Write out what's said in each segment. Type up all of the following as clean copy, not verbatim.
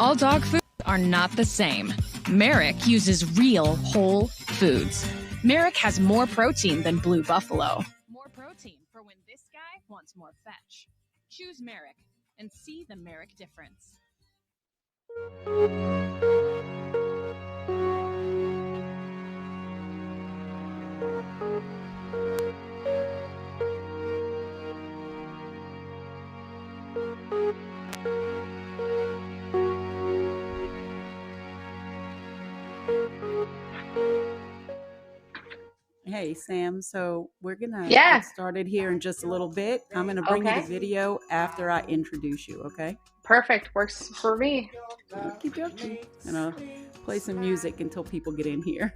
All dog foods are not the same. Merrick uses real, whole foods. Merrick has more protein than Blue Buffalo. More protein for when this guy wants more fetch. Choose Merrick and see the Merrick difference. Hey, Sam. So we're going to get started here in just a little bit. I'm going to bring you the video after I introduce you, okay? Perfect. Works for me. Okie dokie. And I'll play some music until people get in here.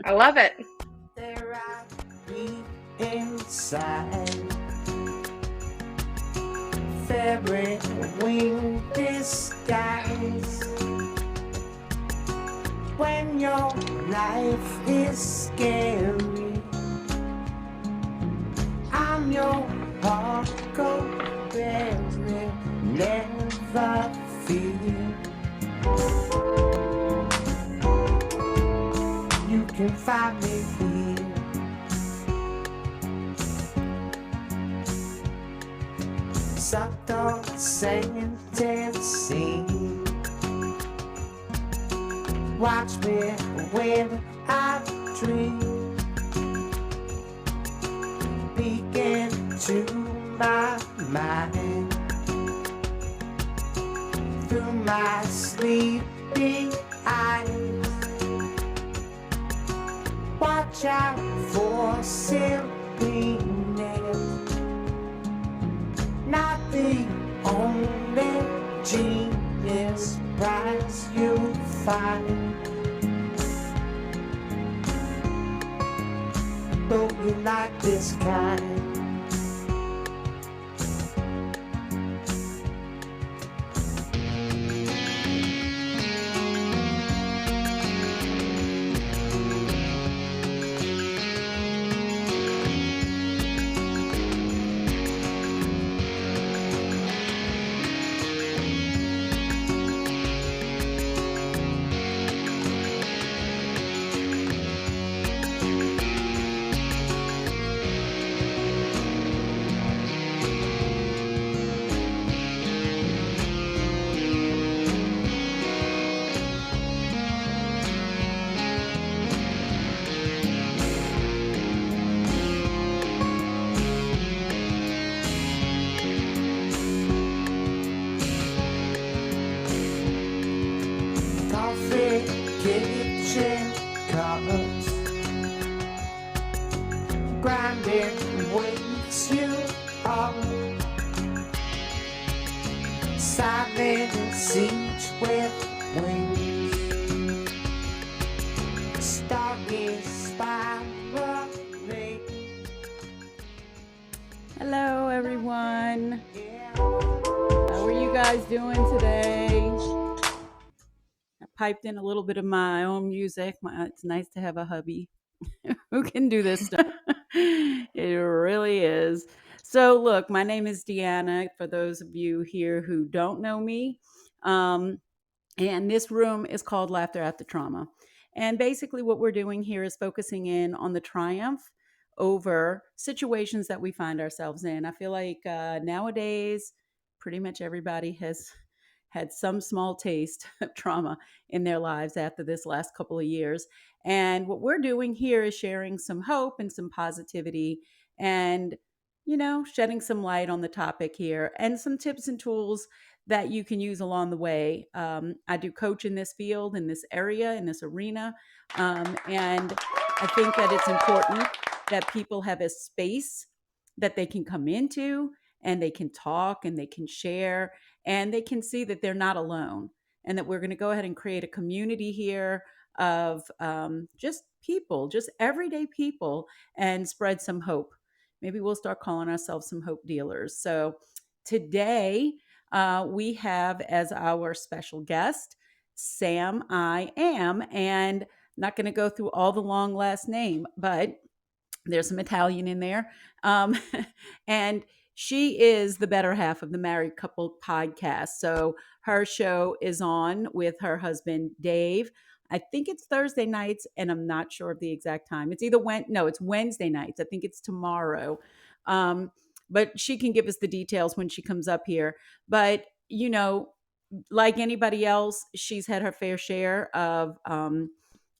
I love it. There I be inside. Fairy wing disguise. When your life is scary, I'm your huckleberry, never fear. You can find me here. Subtle sentencing. Watch me when I dream. Peek into my mind. Through my sleepy eyes. Watch out for silliness. Not the only genius prize you'll find. Don't you like this kind? Kitchen cups, grinding wakes you up. Silent siege with wings, starry spiraling. Hello, everyone. How are you guys doing today? Piped in a little bit of my own music. It's nice to have a hubby who can do this stuff. It really is. So look, my name is Deanna, for those of you here who don't know me. And this room is called Laughter After Trauma. And basically what we're doing here is focusing in on the triumph over situations that we find ourselves in. I feel like nowadays, pretty much everybody has had some small taste of trauma in their lives after this last couple of years. And what we're doing here is sharing some hope and some positivity and, shedding some light on the topic here and some tips and tools that you can use along the way. I do coach in this field, in this area, in this arena. And I think that it's important that people have a space that they can come into and they can talk and they can share and they can see that they're not alone and that we're going to go ahead and create a community here of just people, just everyday people, and spread some hope. Maybe we'll start calling ourselves some hope dealers. So today we have as our special guest, Sam I Am, and I'm not going to go through all the long last name, but there's some Italian in there. And she is the better half of the Married Couple podcast. So her show is on with her husband, Dave. I think it's Thursday nights, and I'm not sure of the exact time. It's either it's Wednesday nights. I think it's tomorrow. But she can give us the details when she comes up here. But, like anybody else, she's had her fair share of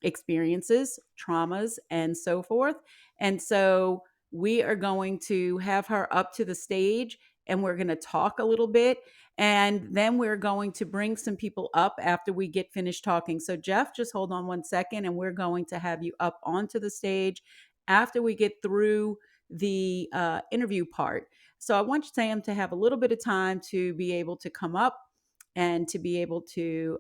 experiences, traumas, and so forth. And so we are going to have her up to the stage and we're going to talk a little bit. And then we're going to bring some people up after we get finished talking. So, Jeff, just hold on one second and we're going to have you up onto the stage after we get through the interview part. So, I want Sam to have a little bit of time to be able to come up and to be able to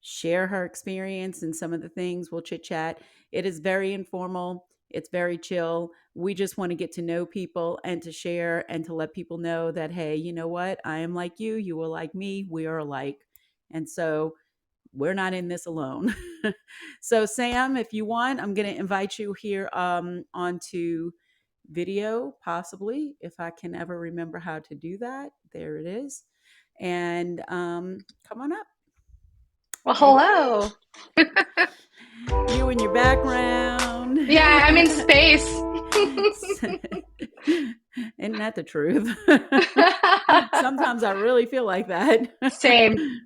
share her experience and some of the things. We'll chit chat. It is very informal. It's very chill. We just want to get to know people and to share and to let people know that, hey, you know what? I am like you. You are like me. We are alike. And so we're not in this alone. So, Sam, if you want, I'm going to invite you here onto video, possibly, if I can ever remember how to do that. There it is. And come on up. Well, hello. You in your background. Yeah, I'm in space. Isn't that the truth? Sometimes I really feel like that. Same.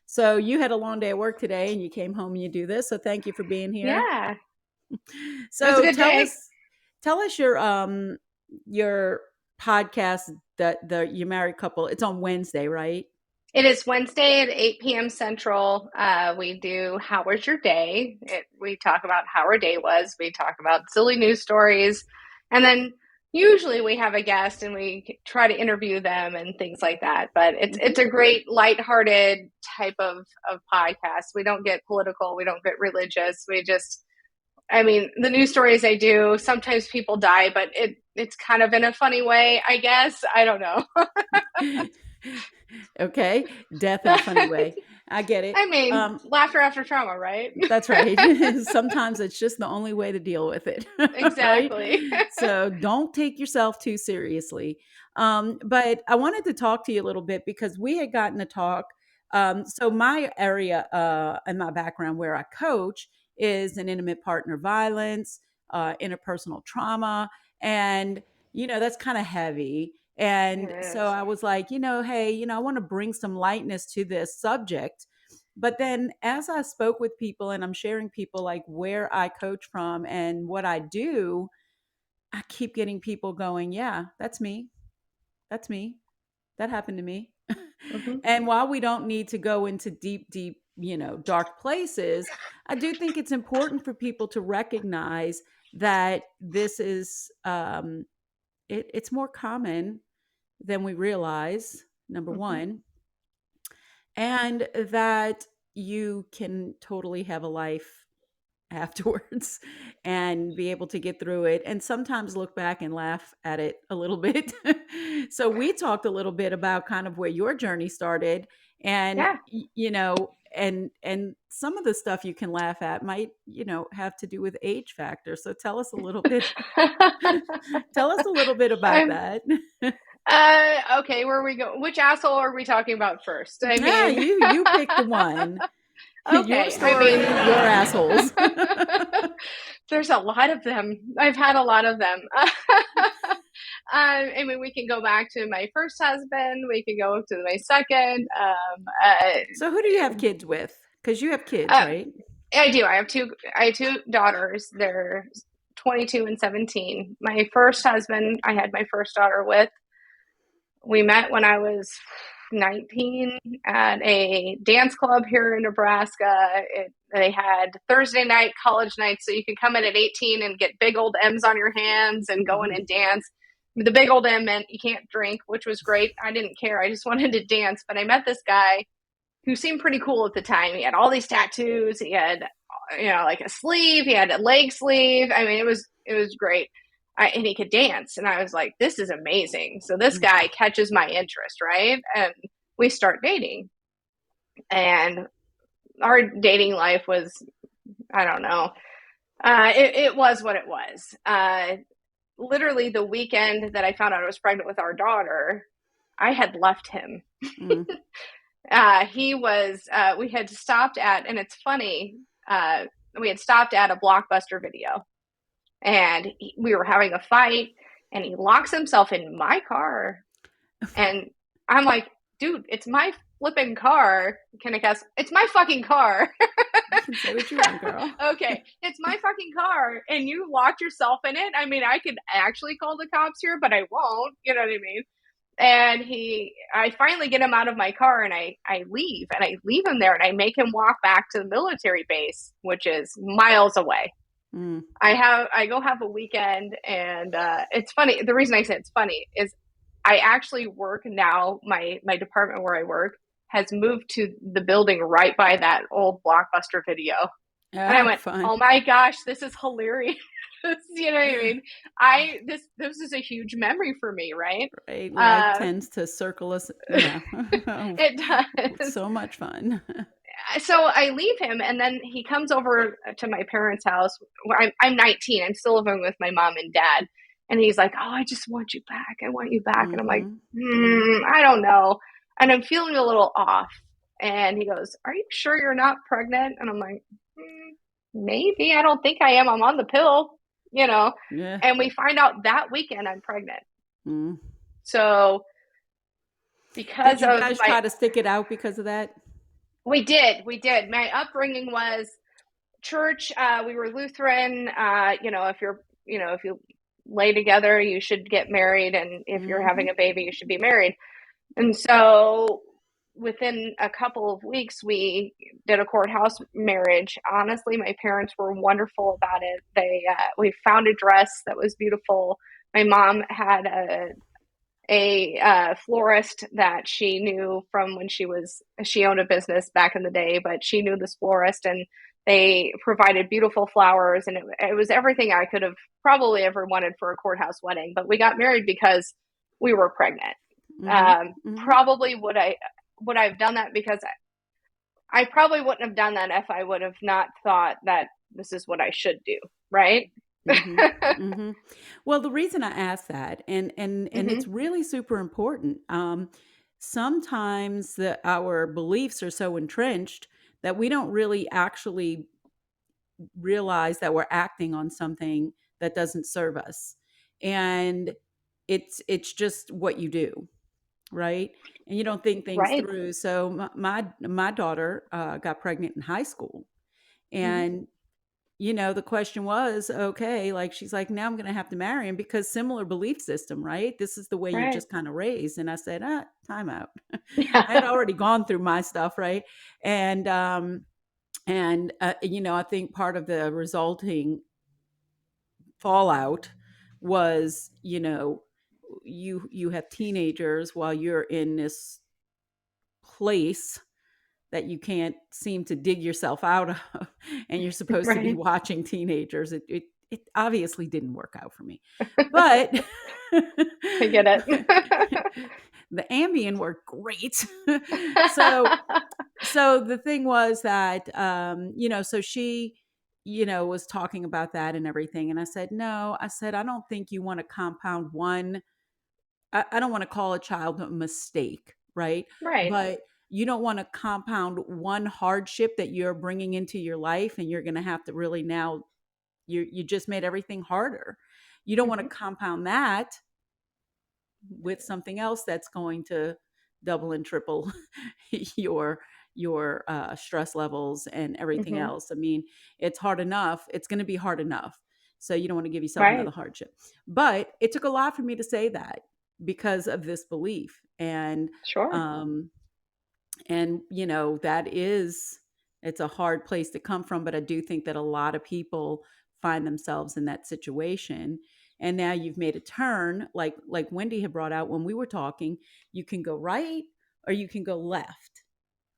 So you had a long day at work today and you came home and you do this. So thank you for being here. Yeah. So It was a good day. tell us your podcast, the You Married Couple. It's on Wednesday, right? It is Wednesday at 8 p.m. Central. We do How Was Your Day? We talk about how our day was. We talk about silly news stories. And then usually we have a guest and we try to interview them and things like that. But it's a great lighthearted type of podcast. We don't get political. We don't get religious. The news stories I do, sometimes people die, but it's kind of in a funny way, I guess. I don't know. Okay. Death in a funny way. I get it. Laughter after trauma, right? That's right. Sometimes it's just the only way to deal with it. Exactly. Right? So don't take yourself too seriously. But I wanted to talk to you a little bit because we had gotten to talk. So my area and my background where I coach is in intimate partner violence, interpersonal trauma. And, that's kind of heavy. And so I was like, hey, I want to bring some lightness to this subject. But then as I spoke with people and I'm sharing people like where I coach from and what I do, I keep getting people going, yeah, that's me. That's me. That happened to me. Mm-hmm. And while we don't need to go into deep, dark places, I do think it's important for people to recognize that this is, it's more common than we realize, number one, and that you can totally have a life afterwards and be able to get through it and sometimes look back and laugh at it a little bit. So we talked a little bit about kind of where your journey started and, and some of the stuff you can laugh at might, have to do with age factor. So tell us a little bit, about that. Okay, where are we going? Which asshole are we talking about first? You pick the one. Okay, your story, your assholes. There's a lot of them. I've had a lot of them. We can go back to my first husband. We can go to my second. So who do you have kids with? Because you have kids, right? I do. I have two daughters. They're 22 and 17. My first husband, I had my first daughter with. We met when I was 19 at a dance club here in Nebraska. They had Thursday night college nights, so you could come in at 18 and get big old M's on your hands and go in and dance. The big old M meant you can't drink, which was great. I didn't care. I just wanted to dance. But I met this guy who seemed pretty cool at the time. He had all these tattoos. He had, like a sleeve. He had a leg sleeve. It was great. And he could dance. And I was like, this is amazing. So this guy catches my interest, right? And we start dating. And our dating life was, I don't know. It was what it was. literally the weekend that I found out I was pregnant with our daughter, I had left him. Mm. We had stopped at, and it's funny, we had stopped at a Blockbuster Video, and we were having a fight, and he locks himself in my car. And I'm like, dude, it's my flipping car. Can I guess? It's my fucking car. You can say what you want, girl. Okay, it's my fucking car, and you locked yourself in it. I mean, I could actually call the cops here, but I won't. You know what I mean? And I finally get him out of my car, and I leave him there, and I make him walk back to the military base, which is miles away. Mm. I go have a weekend, and it's funny. The reason I say it's funny is I actually work now. My department where I work has moved to the building right by that old Blockbuster Video. And I went, fun. oh my gosh, this is hilarious. You know what I mean? This is a huge memory for me, right? Right. Life tends to circle us. Yeah. It does. It's so much fun. So I leave him, and then he comes over to my parents' house. I'm 19. I'm still living with my mom and dad. And he's like, oh, I just want you back. I want you back. Mm-hmm. And I'm like, I don't know. And I'm feeling a little off. And he goes, are you sure you're not pregnant? And I'm like, maybe. I don't think I am. I'm on the pill, you know. Yeah. And we find out that weekend I'm pregnant. Mm. So because did you guys try to stick it out because of that? We did. My upbringing was church. We were Lutheran. If you lay together, you should get married, and if you're having a baby, you should be married. And so within a couple of weeks, we did a courthouse marriage. Honestly, my parents were wonderful about it. We found a dress that was beautiful. My mom had a florist that she knew from when she owned a business back in the day, but she knew this florist, and they provided beautiful flowers, and it was everything I could have probably ever wanted for a courthouse wedding. But we got married because we were pregnant. Probably would I've done that because I probably wouldn't have done that if I would have not thought that this is what I should do, right? Well, the reason I ask that, and it's really super important. Sometimes our beliefs are so entrenched that we don't really actually realize that we're acting on something that doesn't serve us, and it's just what you do, right? And you don't think things through. So my daughter got pregnant in high school, and the question was, okay, like she's like, now I'm going to have to marry him because similar belief system, right? This is the way you're just kind of raised. And I said, time out. I had already gone through my stuff, right? And I think part of the resulting fallout was, you have teenagers while you're in this place that you can't seem to dig yourself out of, and you're supposed to be watching teenagers. It obviously didn't work out for me, but I get it. The Ambien worked great. So the thing was that, so she, was talking about that and everything. And I said, no, I don't think you want to compound one. I don't want to call a child a mistake. Right. Right. But you don't want to compound one hardship that you're bringing into your life, and you're going to have to really now you just made everything harder. You don't want to compound that with something else that's going to double and triple your stress levels and everything else. I mean, it's hard enough. It's going to be hard enough. So you don't want to give yourself another hardship. But it took a lot for me to say that because of this belief. And and it's a hard place to come from, but I do think that a lot of people find themselves in that situation. And now you've made a turn, like Wendy had brought out when we were talking. You can go right or you can go left,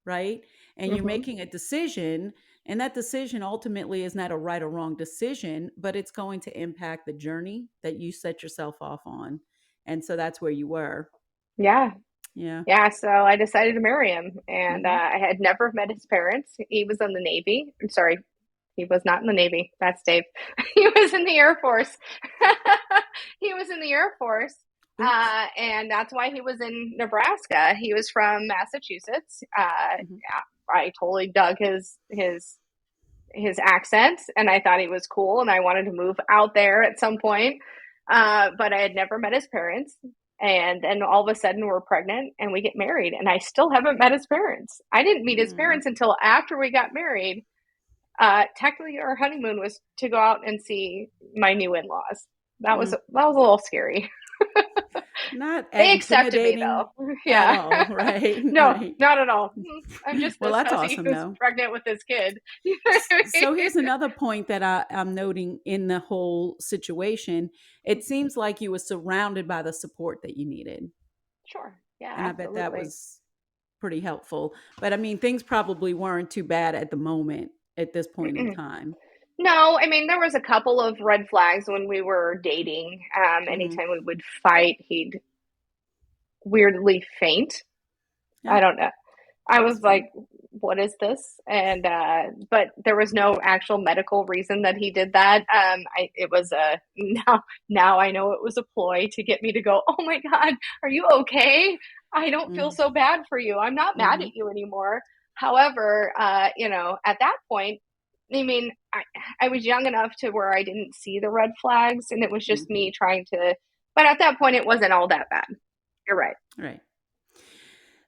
right? And you're making a decision, and that decision ultimately is not a right or wrong decision, but it's going to impact the journey that you set yourself off on. And so that's where you were. Yeah. Yeah. So I decided to marry him, and I had never met his parents. He was in the Navy. I'm sorry. He was not in the Navy. That's Dave. He was in the Air Force. He was in the Air Force. And that's why he was in Nebraska. He was from Massachusetts. I totally dug his accent, and I thought he was cool, and I wanted to move out there at some point. But I had never met his parents. And then all of a sudden we're pregnant and we get married, and I still haven't met his parents. I didn't meet his parents until after we got married. Technically our honeymoon was to go out and see my new in-laws. That was a little scary. Not They accepted me intimidating though. at Yeah. all, right? No, Right. not at all. I'm just Well, that's because he awesome, was though. pregnant with his kid. You know what I mean? So here's another point that I'm noting in the whole situation. It seems like you were surrounded by the support that you needed. Sure. Yeah, And I bet that absolutely. was pretty helpful. But I mean, things probably weren't too bad at the moment at this point in time. No, I mean, there was a couple of red flags when we were dating. Anytime we would fight, he'd weirdly faint. Yeah. I don't know. I was That's like, what is this? And but there was no actual medical reason that he did that. It was a now I know it was a ploy to get me to go, oh my God, are you okay? I don't feel so bad for you. I'm not mad at you anymore. However, at that point, I mean, I was young enough to where I didn't see the red flags, and it was just me trying to, but at that point it wasn't all that bad. You're right. Right.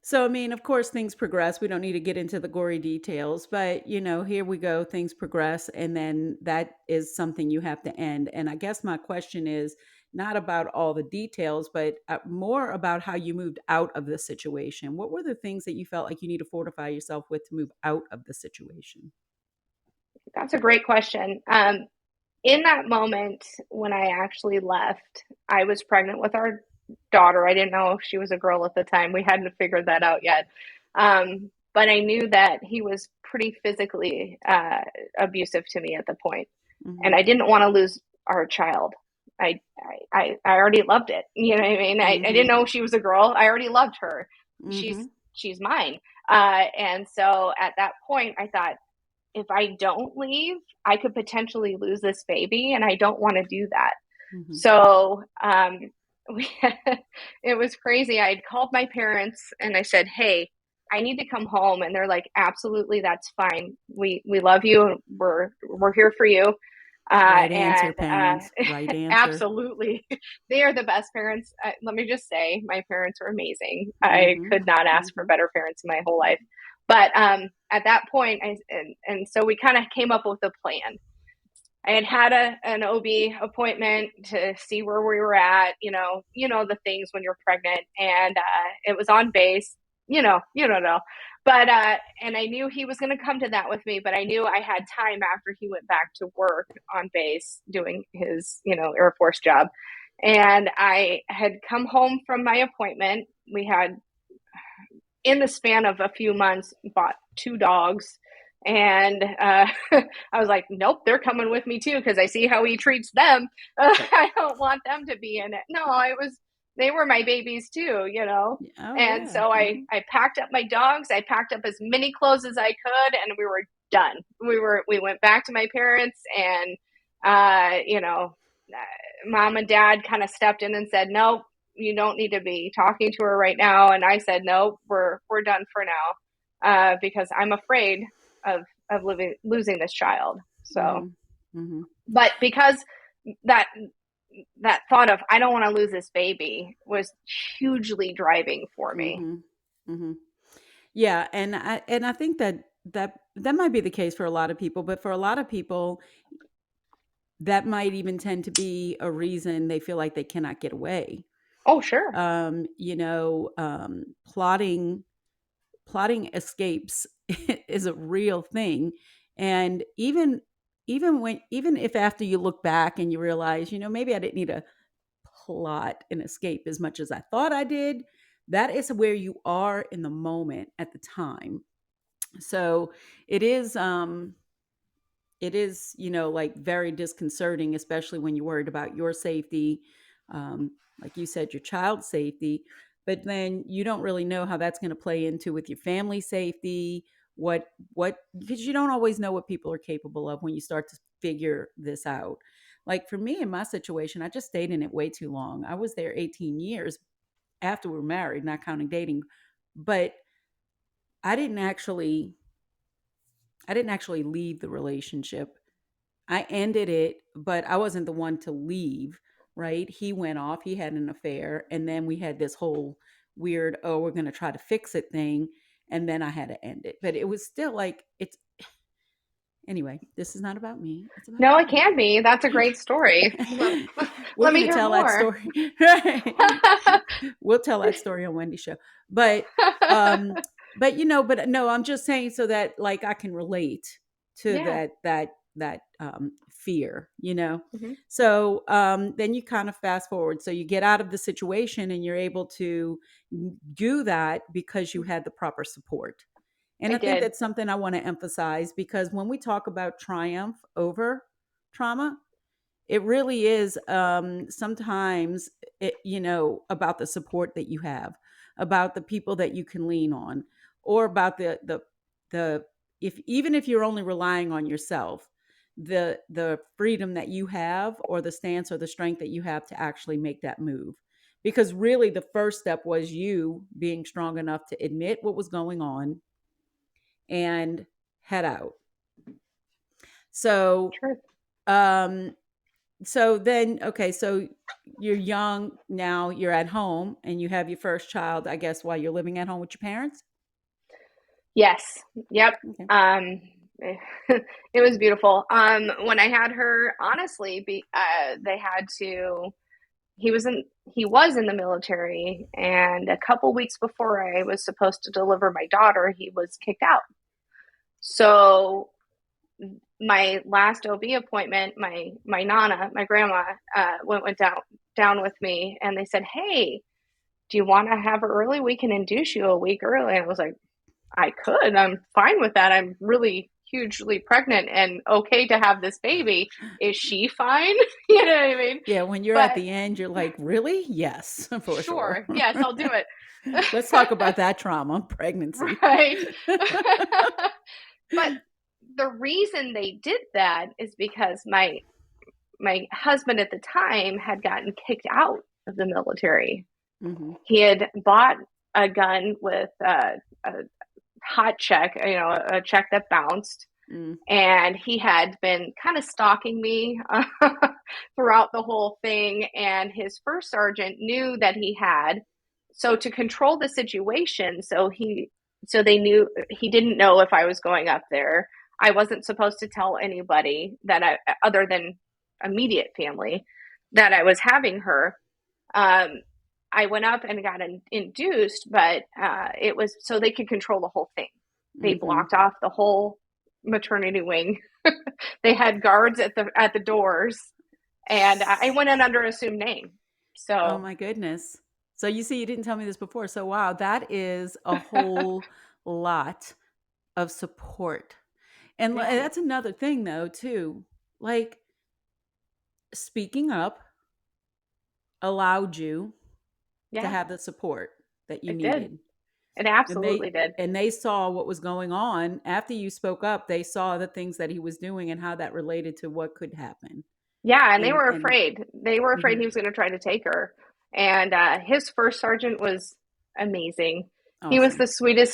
So, I mean, of course, things progress. We don't need to get into the gory details, but here we go. Things progress, and then that is something you have to end. And I guess my question is not about all the details, but more about how you moved out of the situation. What were the things that you felt like you need to fortify yourself with to move out of the situation? That's a great question. In that moment when I actually left, I was pregnant with our daughter. I didn't know if she was a girl at the time. We hadn't figured that out yet. But I knew that he was pretty physically abusive to me at the point. And I didn't want to lose our child. I already loved it. You know what I mean? I didn't know she was a girl. I already loved her. She's mine. And so at that point, I thought, if I don't leave, I could potentially lose this baby, and I don't want to do that. So it was crazy. I called my parents and I said, hey, I need to come home. And they're like, absolutely, that's fine. We love you. We're here for you. Right answer, parents. Right answer. Absolutely. They are the best parents. Let me just say, my parents were amazing. I could not ask for better parents in my whole life. But at that point, so we kind of came up with a plan. I had an OB appointment to see where we were at, the things when you're pregnant, and it was on base, you don't know. But and I knew he was going to come to that with me, but I knew I had time after he went back to work on base doing his, Air Force job. And I had come home from my appointment. We had, in the span of a few months, bought 2 dogs. And I was like, nope, they're coming with me too, because I see how he treats them. I don't want them to be in it. No, they were my babies too, and so I packed up my dogs. I packed up as many clothes as I could, and we were done. We went back to my parents, and mom and dad kind of stepped in and said, nope, you don't need to be talking to her right now. And I said, nope, we're done for now, because I'm afraid of losing this child. So, but because that thought of, I don't want to lose this baby, was hugely driving for me. Yeah. And I think that might be the case for a lot of people, but for a lot of people, that might even tend to be a reason they feel like they cannot get away. Oh, sure. Plotting escapes is a real thing. And even if after you look back and you realize, maybe I didn't need to plot an escape as much as I thought I did, that is where you are in the moment at the time. So it is like very disconcerting, especially when you're worried about your safety, like you said, your child's safety. But then you don't really know how that's going to play into with your family safety what because you don't always know what people are capable of when you start to figure this out. Like for me in my situation, I just stayed in it way too long. I was there 18 years after we were married, not counting dating, but I didn't actually I didn't actually leave the relationship. I ended it, but I wasn't the one to leave, right? He went off, he had an affair, and then we had this whole weird, oh, we're going to try to fix it thing. And then I had to end it. But it was still like, it's, anyway, this is not about me. It's about No, it you. can be. That's a great story. We're Let me going to hear tell that more. story. Right. We'll tell that story on Wendy's show. But, but no, I'm just saying so that like I can relate to Yeah. that fear, you know? Mhm. So then you kind of fast forward. So you get out of the situation and you're able to do that because you had the proper support. And I I think did. that's something I want to emphasize because when we talk about triumph over trauma, it really is sometimes about the support that you have, about the people that you can lean on, or about the if even if you're only relying on yourself, the freedom that you have or the stance or the strength that you have to actually make that move. Because really the first step was you being strong enough to admit what was going on and head out. So Truth. um so then okay, so you're young now, you're at home and you have your first child, I guess, while you're living at home with your parents. Yes. Yep. Okay. It was beautiful. When I had her, honestly, they had to. He was in the military, and a couple weeks before I was supposed to deliver my daughter, he was kicked out. So my last OB appointment, my nana, my grandma, went down with me, and they said, "Hey, do you want to have her early? We can induce you a week early." And I was like, "I could. I'm fine with that. I'm really hugely pregnant and okay to have this baby. Is she fine?" You know what I mean? Yeah, when you're at But the end, you're like, really? Yes, for sure. sure, yes, I'll do it. Let's talk about that trauma, pregnancy. Right. But the reason they did that is because my husband at the time had gotten kicked out of the military. Mm-hmm. He had bought a gun with a hot check, a check that bounced. Mm. And he had been kind of stalking me throughout the whole thing. And his first sergeant knew that he had. So to control the situation, so they knew he didn't know if I was going up there. I wasn't supposed to tell anybody other than immediate family, that I was having her. I went up and got induced, but it was so they could control the whole thing. They Mm-hmm. blocked off the whole maternity wing. They had guards at the doors, and I went in under assumed name. So, Oh my goodness. So you see, you didn't tell me this before. So wow, that is a whole lot of support. And yeah, that's another thing though, too. Like speaking up allowed you to yeah, have the support that you it did. needed. It And absolutely they did. and they saw what was going on after you spoke up. They saw the things that he was doing and how that related to what could happen. Yeah, and they And were afraid. They were afraid mhm. he was going to try to take her. And his first sergeant was amazing. He was Awesome. the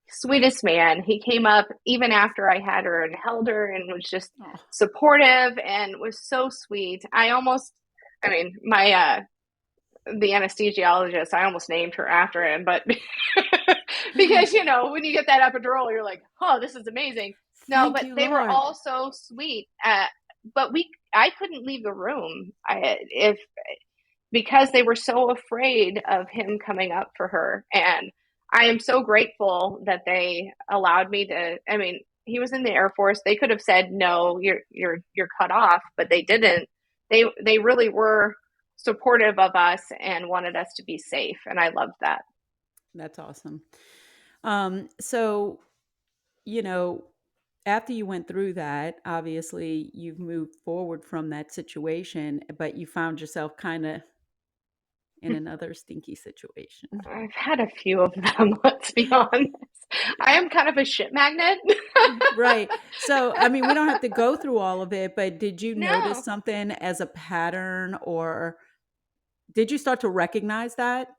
sweetest man. He came up even after I had her and held her and was just Oh. supportive and was so sweet. I mean, the anesthesiologist, I almost named her after him, but because, when you get that epidural, you're like, oh, this is amazing. No, Thank but you, they were Lord. all so sweet. But I couldn't leave the room. Because they were so afraid of him coming up for her. And I am so grateful that they allowed me to. I mean, he was in the Air Force. They could have said no, you're cut off, but they didn't. They really were supportive of us and wanted us to be safe, and I loved that. That's awesome. So, you know, after you went through that, obviously you've moved forward from that situation, but you found yourself kind of in another stinky situation? I've had a few of them, let's be honest. I am kind of a shit magnet. Right. So, I mean, we don't have to go through all of it, but did you notice No, something as a pattern, or did you start to recognize that?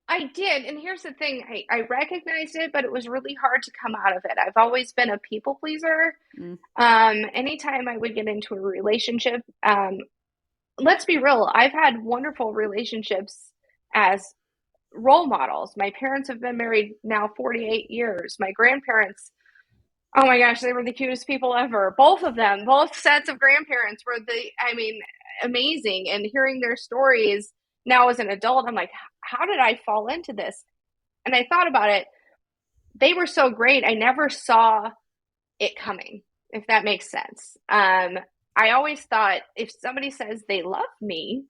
I did. And here's the thing, I recognized it, but it was really hard to come out of it. I've always been a people pleaser. Mm, Anytime I would get into a relationship, let's be real, I've had wonderful relationships as role models. My parents have been married now 48 years. My grandparents, oh my gosh, they were the cutest people ever. Both of them, both sets of grandparents were I mean, amazing. And hearing their stories now as an adult, I'm like, how did I fall into this? And I thought about it. They were so great. I never saw it coming, if that makes sense. I always thought if somebody says they love me,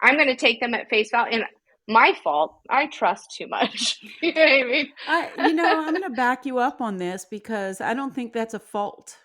I'm going to take them at face value. And my fault, I trust too much. You know what I mean? I'm going to back you up on this because I don't think that's a fault.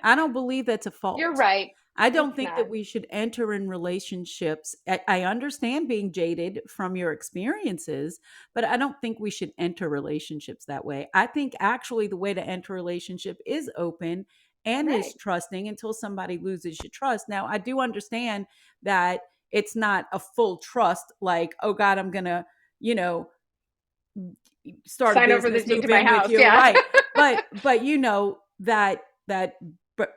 I don't believe that's a You're fault. right. I don't It's think not. that we should enter in relationships. I understand being jaded from your experiences, but I don't think we should enter relationships that way. I think actually the way to enter a relationship is open and is Right. trusting until somebody loses your trust. Now, I do understand that it's not a full trust, like, oh God, I'm going to, you know, start a Sign over the business, deed to move my in with house. you, Yeah. right? But that that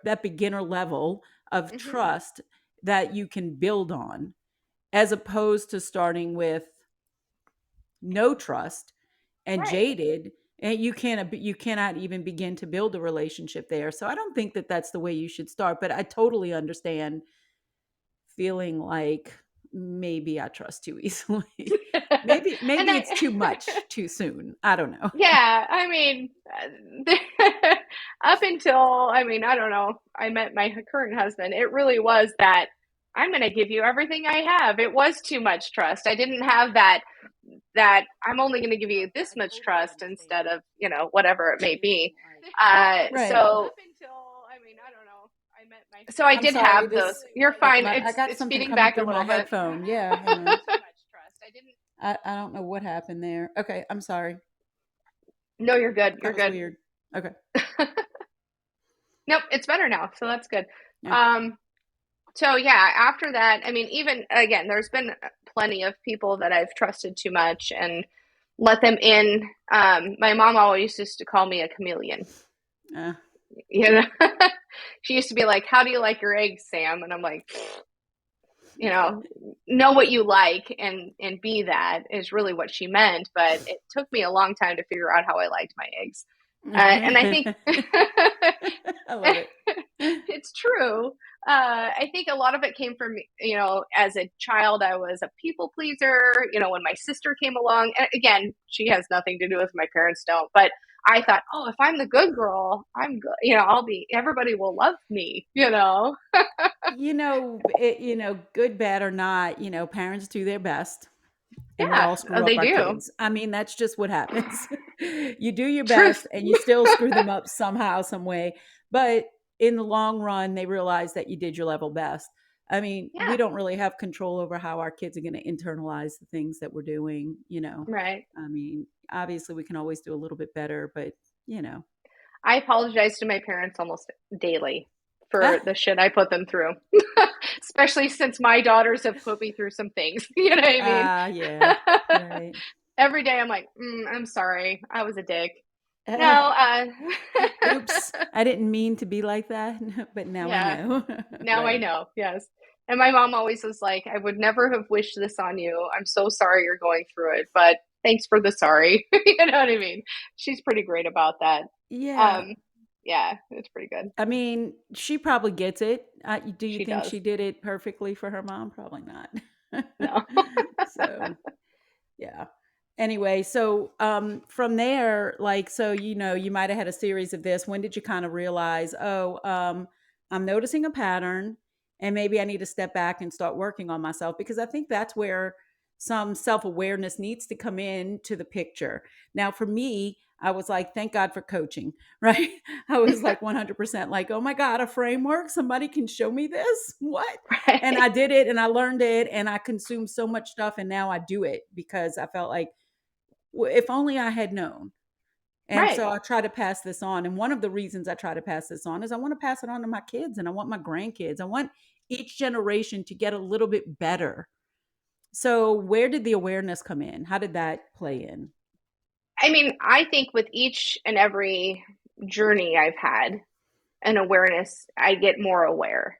that beginner level of Mhm. trust that you can build on, as opposed to starting with no trust and Right. jaded, and you cannot even begin to build a relationship there. So I don't think that that's the way you should start. But I totally understand feeling like maybe I trust too easily. maybe And maybe it's too much too soon. I don't know. yeah, I mean, up until, I mean, I don't know, I met my current husband, it really was that I'm going to give you everything I have. It was too much trust. I didn't have that I'm only going to give you this much trust instead of, whatever it may be. Right. So, Up until, I mean, I don't know. I met my so I I'm did sorry, have those. this You're like fine. I got It's something feeding coming back a through my little bit. headphone. Yeah, hang on. I don't know what happened there. Okay, I'm sorry. No, you're good. You're That was good. weird. Okay. Nope, it's better now. So that's good. Yeah. So yeah, after that, I mean, even again, there's been plenty of people that I've trusted too much and let them in. My mom always used to call me a chameleon. Uh, You know, she used to be like, "How do you like your eggs, Sam?" And I'm like, know what you like and be that is really what she meant. But it took me a long time to figure out how I liked my eggs, and I think I love it. it's true. I think a lot of it came from, as a child, I was a people pleaser. When my sister came along, and again, she has nothing to do with my parents don't, but I thought, oh, if I'm the good girl, I'm good. Everybody will love me. Good, bad or not, parents do their best. And we Yeah, all screw up they our do. kids. I mean, that's just what happens. You do your Truth. best and you still screw them up somehow, some way. But in the long run, they realize that you did your level best. I mean, we Yeah, don't really have control over how our kids are going to internalize the things that we're doing. right. I mean, obviously, we can always do a little bit better, but, you know. I apologize to my parents almost daily Ah, for the shit I put them through, especially since my daughters have put me through some things. You know what I mean? yeah, right. Every day I'm like, I'm sorry, I was a dick. No, Oops, I didn't mean to be like that, but now I yeah, know. now I Right. know. Yes. And my mom always was like, I would never have wished this on you. I'm so sorry you're going through it, but thanks for the sorry. You know what I mean? She's pretty great about that. Yeah. Um, yeah, it's pretty good. I mean, she probably gets it. Do you She think does. she did it perfectly for her mom? Probably not. No. So, yeah. Anyway, so from there, like, so you might have had a series of this. When did you kind of realize, oh, I'm noticing a pattern, and maybe I need to step back and start working on myself? Because I think that's where some self awareness needs to come in to the picture. Now, for me, I was like, thank God for coaching, right? I was like 100% like, oh my God, a framework. Somebody can show me this. What? And I Right. did it and I learned it and I consumed so much stuff. And now I do it because I felt like, if only I had known. And Right. so I try to pass this on. And one of the reasons I try to pass this on is I want to pass it on to my kids and I want my grandkids. I want each generation to get a little bit better. So where did the awareness come in? How did that play in? I mean, I think with each and every journey I've had an awareness, I get more aware.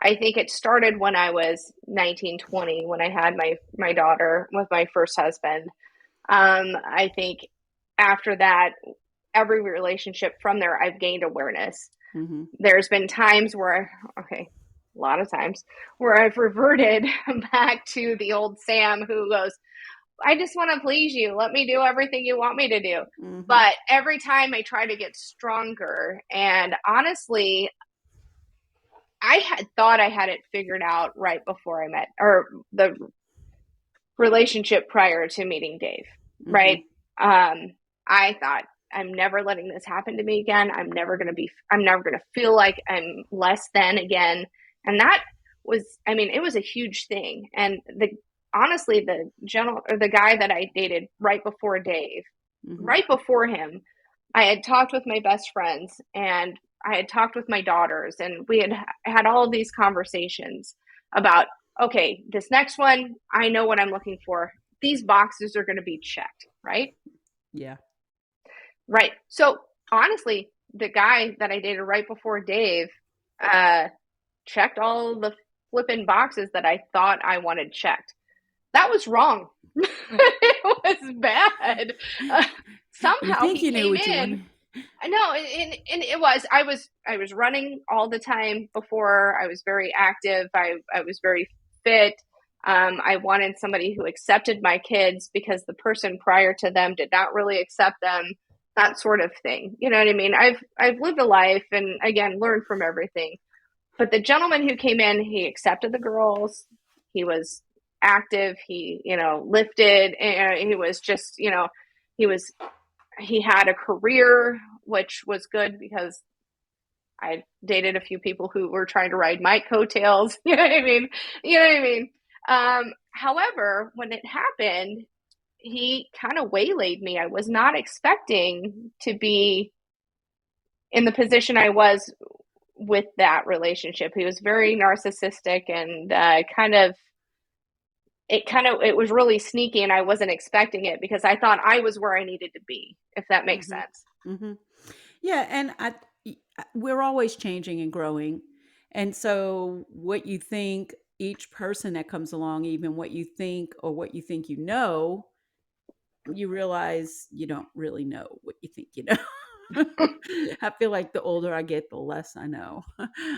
I think it started when I was 19, 20, when I had my daughter with my first husband. I think after that, every relationship from there, I've gained awareness. Mm-hmm. There's been times where, okay, a lot of times, where I've reverted back to the old Sam who goes, I just want to please you. Let me do everything you want me to do. Mm-hmm. But every time I try to get stronger. And honestly, I had thought I had it figured out right before I met, or the relationship prior to meeting Dave, Mm-hmm. right? I thought, I'm never letting this happen to me again. I'm never going to feel like I'm less than again. And that was, I mean, it was a huge thing. And honestly, the guy that I dated right before Dave, Mm-hmm. right before him, I had talked with my best friends and I had talked with my daughters, and we had all of these conversations about, okay, this next one, I know what I'm looking for. These boxes are going to be checked, right? Yeah. Right. So honestly, the guy that I dated right before Dave checked all the flipping boxes that I thought I wanted checked. That was wrong. It was bad. You Somehow think he you knew came what you in. wanted. I know, and it was. I was running all the time before. I was very active. I was very fit. I wanted somebody who accepted my kids because the person prior to them did not really accept them. That sort of thing. You know what I mean? I've lived a life and again learned from everything. But the gentleman who came in, he accepted the girls. He was active. He lifted, and he was just he was he had a career, which was good because I dated a few people who were trying to ride my coattails. You know what I mean? You know what I mean? However, when it happened, he kind of waylaid me. I was not expecting to be in the position I was with that relationship. He was very narcissistic and it was really sneaky, and I wasn't expecting it because I thought I was where I needed to be, if that makes Mm-hmm. sense. Mm-hmm. Yeah, and we're always changing and growing. And so what you think, each person that comes along, even what you think or what you think you realize you don't really know what you think you know. I feel like the older I get, the less I know.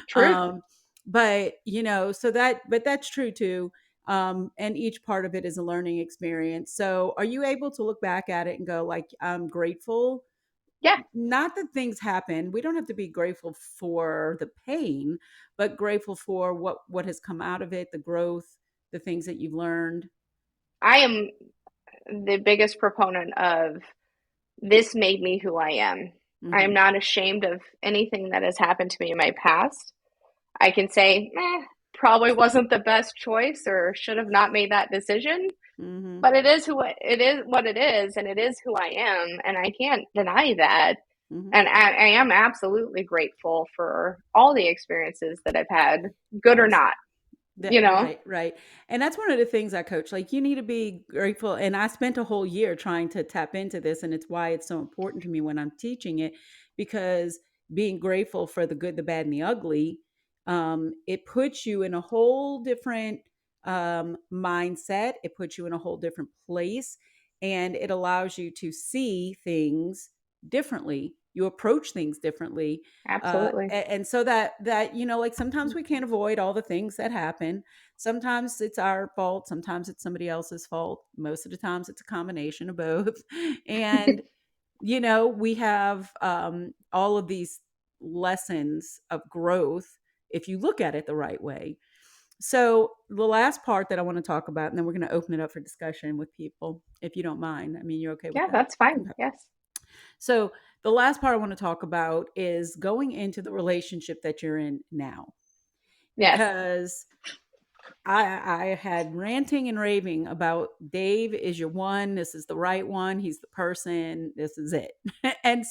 Truth. But but that's true too. And each part of it is a learning experience. So are you able to look back at it and go like, I'm grateful? Yeah, Not that things happen. We don't have to be grateful for the pain, but grateful for what has come out of it, the growth, the things that you've learned. I am the biggest proponent of this made me who I am. I am Mm-hmm. not ashamed of anything that has happened to me in my past. I can say, probably wasn't the best choice or should have not made that decision, Mm-hmm. but it is what it is, and it is who I am, and I can't deny that. Mm-hmm. And I am absolutely grateful for all the experiences that I've had, good or not, Right. And that's one of the things I coach. Like, you need to be grateful. And I spent a whole year trying to tap into this. And it's why it's so important to me when I'm teaching it, because being grateful for the good, the bad, and the ugly, it puts you in a whole different mindset. It puts you in a whole different place. And it allows you to see things differently. You approach things differently, Absolutely. and so that like sometimes we can't avoid all the things that happen. Sometimes it's our fault, sometimes it's somebody else's fault, most of the times it's a combination of both. And we have all of these lessons of growth if you look at it the right way. So the last part that I want to talk about, and then we're going to open it up for discussion with people, if you don't mind. I mean, you're okay with Yeah, that? that's fine. Okay. Yes. So the last part I want to talk about is going into the relationship that you're in now, Yes. because I had ranting and raving about Dave is your one. This is the right one. He's the person. This is it. and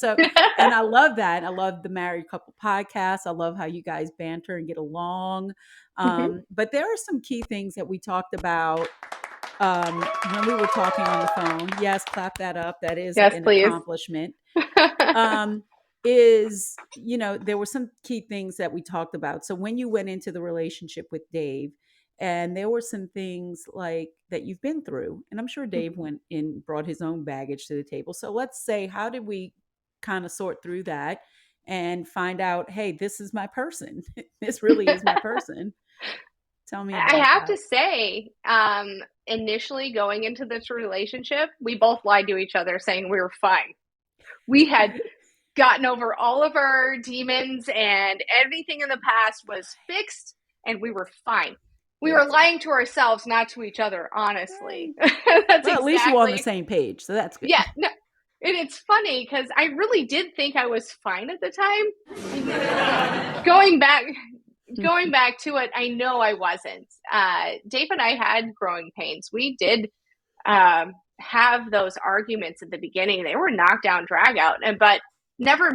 I love that. I love the Married Couple podcast. I love how you guys banter and get along. But there are some key things that we talked about when we were talking on the phone. Yes, clap that up. That is Yes, an please. accomplishment. There were some key things that we talked about. So when you went into the relationship with Dave, and there were some things like that you've been through, and I'm sure Dave went and brought his own baggage to the table. So let's say, how did we kind of sort through that and find out, hey, this is my person. This really is my person. Tell me about I have that. to say, initially going into this relationship, we both lied to each other saying we were fine. We had gotten over all of our demons and everything in the past was fixed and we were fine. We were lying to ourselves, not to each other, honestly. That's Well, at least you were on the same page, so that's good. Yeah, no, and it's funny because I really did think I was fine at the time. Going back to it, I know I wasn't. Dave and I had growing pains. We did have those arguments at the beginning. They were knockdown, drag out, but never.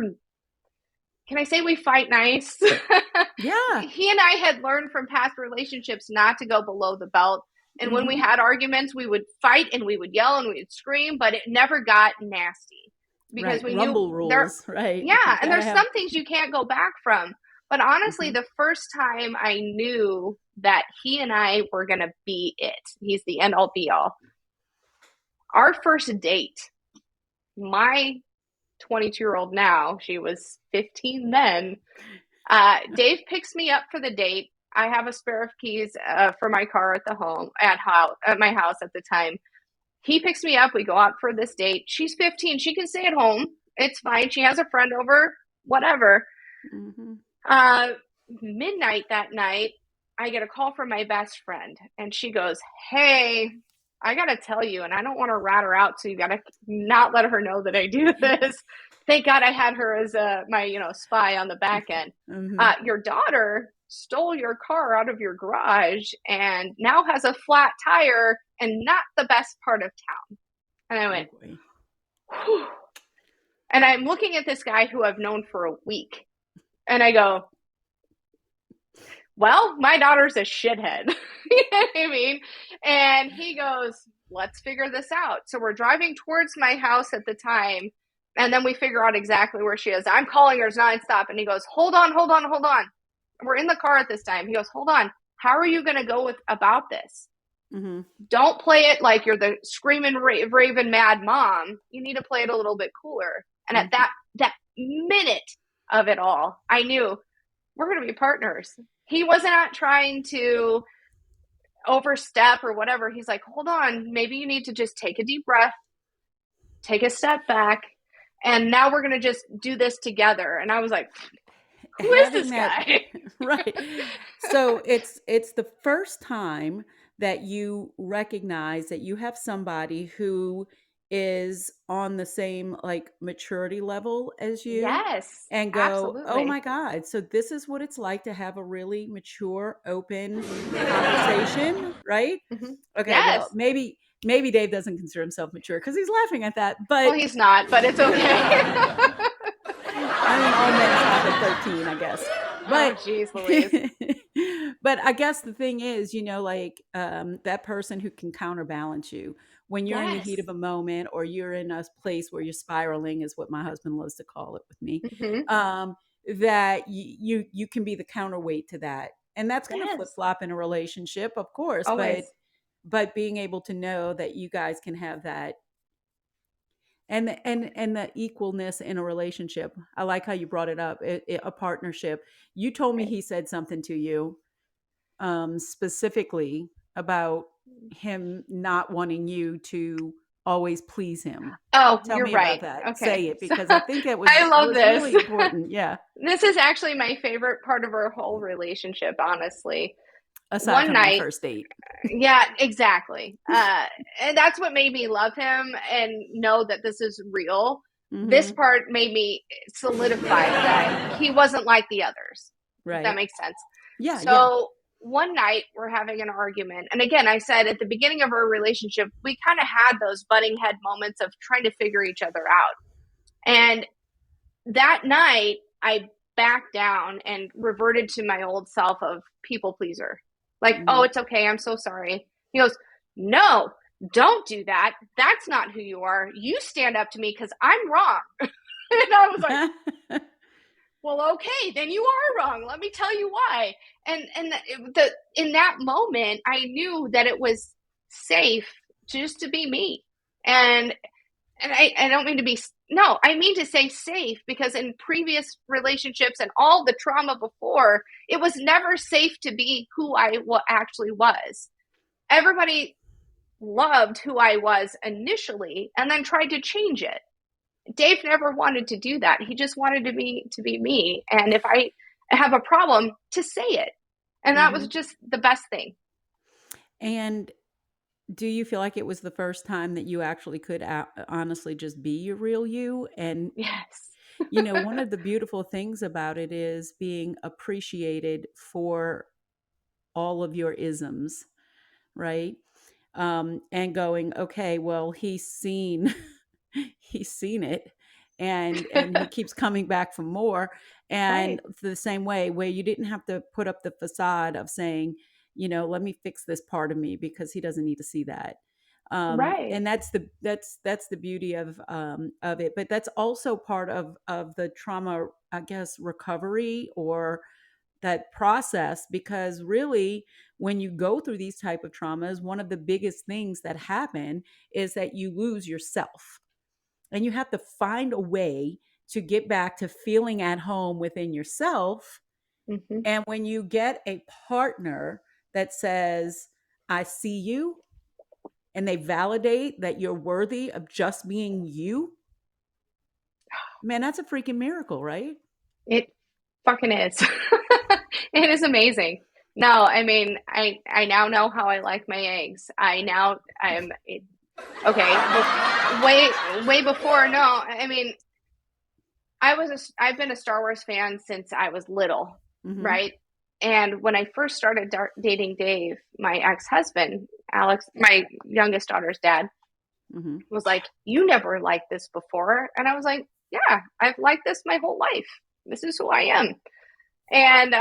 Can I say we fight nice? Yeah. He and I had learned from past relationships not to go below the belt. And when we had arguments, we would fight and we would yell and we would scream, but it never got nasty because we Rumble knew rules, right? Yeah, and there's some things you can't go back from. But honestly, the first time I knew that he and I were going to be it, he's the end all be all. Our first date, my 22-year-old now, she was 15 then. Dave picks me up for the date. I have a spare of keys for my car at my house at the time. He picks me up. We go out for this date. She's 15. She can stay at home. It's fine. She has a friend over, whatever. Midnight that night, I get a call from my best friend, and she goes, "Hey, I got to tell you, and I don't want to rat her out, so you got to not let her know that I do this. Thank God I had her as my spy on the back end. Your daughter stole your car out of your garage and now has a flat tire and not the best part of town." And I went, whew. And I'm looking at this guy who I've known for a week. And I go, well, my daughter's a shithead. You know what I mean? And he goes, let's figure this out. So we're driving towards my house at the time. And then we figure out exactly where she is. I'm calling her nonstop. And he goes, hold on. We're in the car at this time. He goes, hold on. How are you going to go about this? Don't play it like you're the screaming, raving, mad mom. You need to play it a little bit cooler. And at that minute of it all, I knew we're going to be partners. He wasn't out trying to overstep or whatever. He's like, hold on. Maybe you need to just take a deep breath, take a step back. And now we're going to just do this together. And I was like, who is this guy? Right. So it's the first time that you recognize that you have somebody who is on the same maturity level as you. Yes. And go, absolutely. Oh my God. So this is what it's like to have a really mature, open conversation, right? Okay. Yes. Well, maybe Dave doesn't consider himself mature because he's laughing at that, but well, he's not, but it's okay. I mean, all men stop at 13, I guess. But, jeez Louise. But I guess the thing is, that person who can counterbalance you when you're in the heat of a moment, or you're in a place where you're spiraling, is what my husband loves to call it with me. That you can be the counterweight to that, and that's going to flip flop in a relationship, of course. Always. But being able to know that you guys can have that. And the equalness in a relationship. I like how you brought it up. A partnership. You told me he said something to you specifically about him not wanting you to always please him. Oh, Tell you're me right. about that. Okay. Say it, because I think it was, I love this. Really important. Yeah. This is actually my favorite part of our whole relationship, honestly. Aside from the first date. Yeah, exactly. And that's what made me love him and know that this is real. This part made me solidify that he wasn't like the others. Right. If that makes sense. Yeah. So one night we're having an argument. And again, I said at the beginning of our relationship, we kind of had those butting head moments of trying to figure each other out. And that night I backed down and reverted to my old self of people pleaser. Like, oh, it's okay. I'm so sorry. He goes, no, don't do that. That's not who you are. You stand up to me because I'm wrong. And I was like, well, okay, then you are wrong. Let me tell you why. And in that moment, I knew that it was safe just to be me. And I don't mean to be, no, I mean to say safe, because in previous relationships and all the trauma before, it was never safe to be who I actually was. Everybody loved who I was initially and then tried to change it. Dave never wanted to do that. He just wanted to be me. And if I have a problem, to say it. And that was just the best thing. And do you feel like it was the first time that you actually could honestly just be your real you? And yes, one of the beautiful things about it is being appreciated for all of your isms, right? And going, okay, well, he's seen it, and he keeps coming back for more. And the same way, where you didn't have to put up the facade of saying, let me fix this part of me, because he doesn't need to see that. And that's the beauty of it. But that's also part of the trauma, I guess, recovery, or that process, because really, when you go through these type of traumas, one of the biggest things that happen is that you lose yourself, and you have to find a way to get back to feeling at home within yourself. And when you get a partner that says, I see you, and they validate that you're worthy of just being you, man, that's a freaking miracle, right? It fucking is. It is amazing. No, I mean, I now know how I like my eggs. I'm okay. Way before. No, I mean, I've been a Star Wars fan since I was little, right? And when I first started dating Dave, my ex-husband, Alex, my youngest daughter's dad, was like, you never liked this before. And I was like, yeah, I've liked this my whole life. This is who I am. And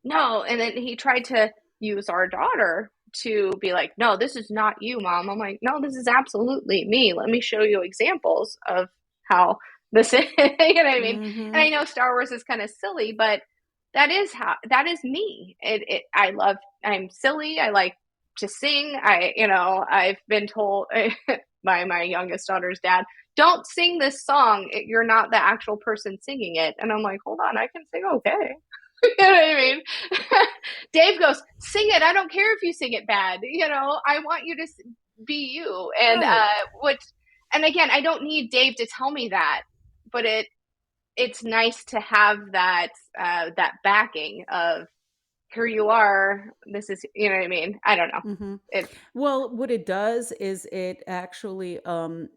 no, and then he tried to use our daughter to be like, no, this is not you, Mom. I'm like, no, this is absolutely me. Let me show you examples of how this is. You know what I mean? And I know Star Wars is kind of silly, but that is me. I'm silly. I like to sing. I've been told by my youngest daughter's dad, don't sing this song. You're not the actual person singing it. And I'm like, hold on, I can sing okay. You know what I mean? Dave goes, sing it. I don't care if you sing it bad. I want you to be you. And and again, I don't need Dave to tell me that, but it's nice to have that backing of, here you are. This is, you know what I mean? I don't know. Well, what it does is it actually,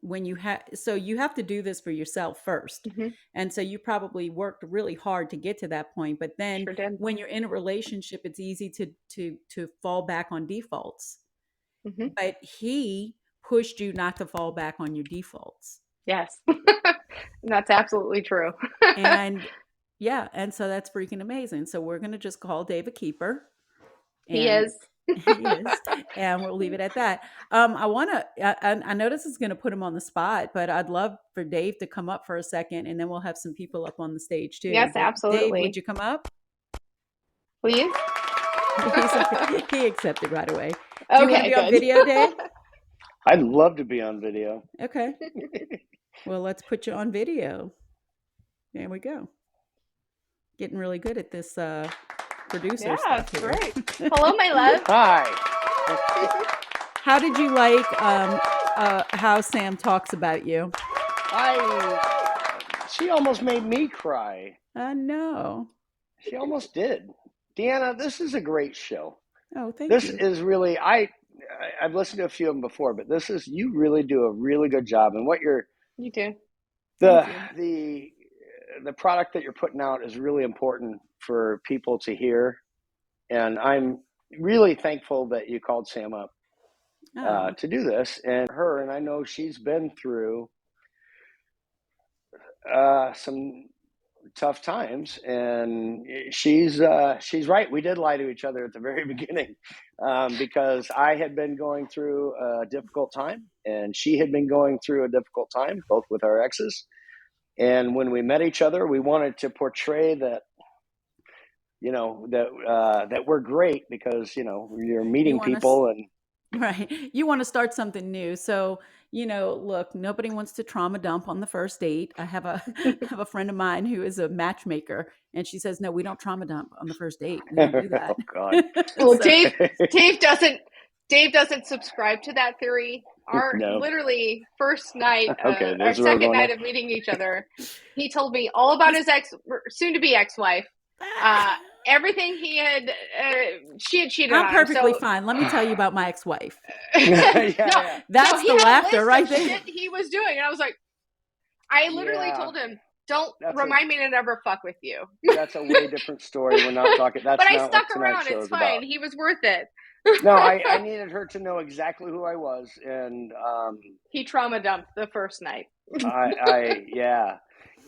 when you have to do this for yourself first. And so you probably worked really hard to get to that point. But then when you're in a relationship, it's easy to fall back on defaults. But he pushed you not to fall back on your defaults. Yes. That's absolutely true. And so that's freaking amazing. So we're going to just call Dave a keeper. He is. He is. And we'll leave it at that. I know this is going to put him on the spot, but I'd love for Dave to come up for a second, and then we'll have some people up on the stage too. Yes, absolutely. Dave, would you come up? Please. He accepted right away. Do you want to be on video, Dave? I'd love to be on video. Okay. Well, let's put you on video. There we go. Getting really good at this producer stuff here. Great. Hello, my love. Hi. How did you like how Sam talks about you? She almost made me cry. I know. She almost did. Deanna, this is a great show. Oh, thank you. This is really, I've listened to a few of them before, but you really do a really good job. And You do. Thank the product that you're putting out is really important for people to hear, and I'm really thankful that you called Sam up to do this, and her, and I know she's been through some tough times, and she's right. We did lie to each other at the very beginning, because I had been going through a difficult time, and she had been going through a difficult time, both with our exes. And when we met each other, we wanted to portray that, that we're great because, you're meeting people and right. You want to start something new. So, look, nobody wants to trauma dump on the first date. I have a friend of mine who is a matchmaker, and she says, no, we don't trauma dump on the first date. We don't do that. Oh, God. Well, Dave doesn't subscribe to that theory. Our No. literally first night, Okay, our second night of meeting each other, he told me all about his soon-to-be ex-wife. Everything she had cheated on. I'm perfectly fine. Let me tell you about my ex-wife. That's the laughter right there. Shit he was doing, and I was like, I literally told him, "Don't remind me to never fuck with you." That's a way different story. We're not talking. That's but not I stuck what around. Tonight's It's fine. About. He was worth it. No, I needed her to know exactly who I was, and he trauma dumped the first night.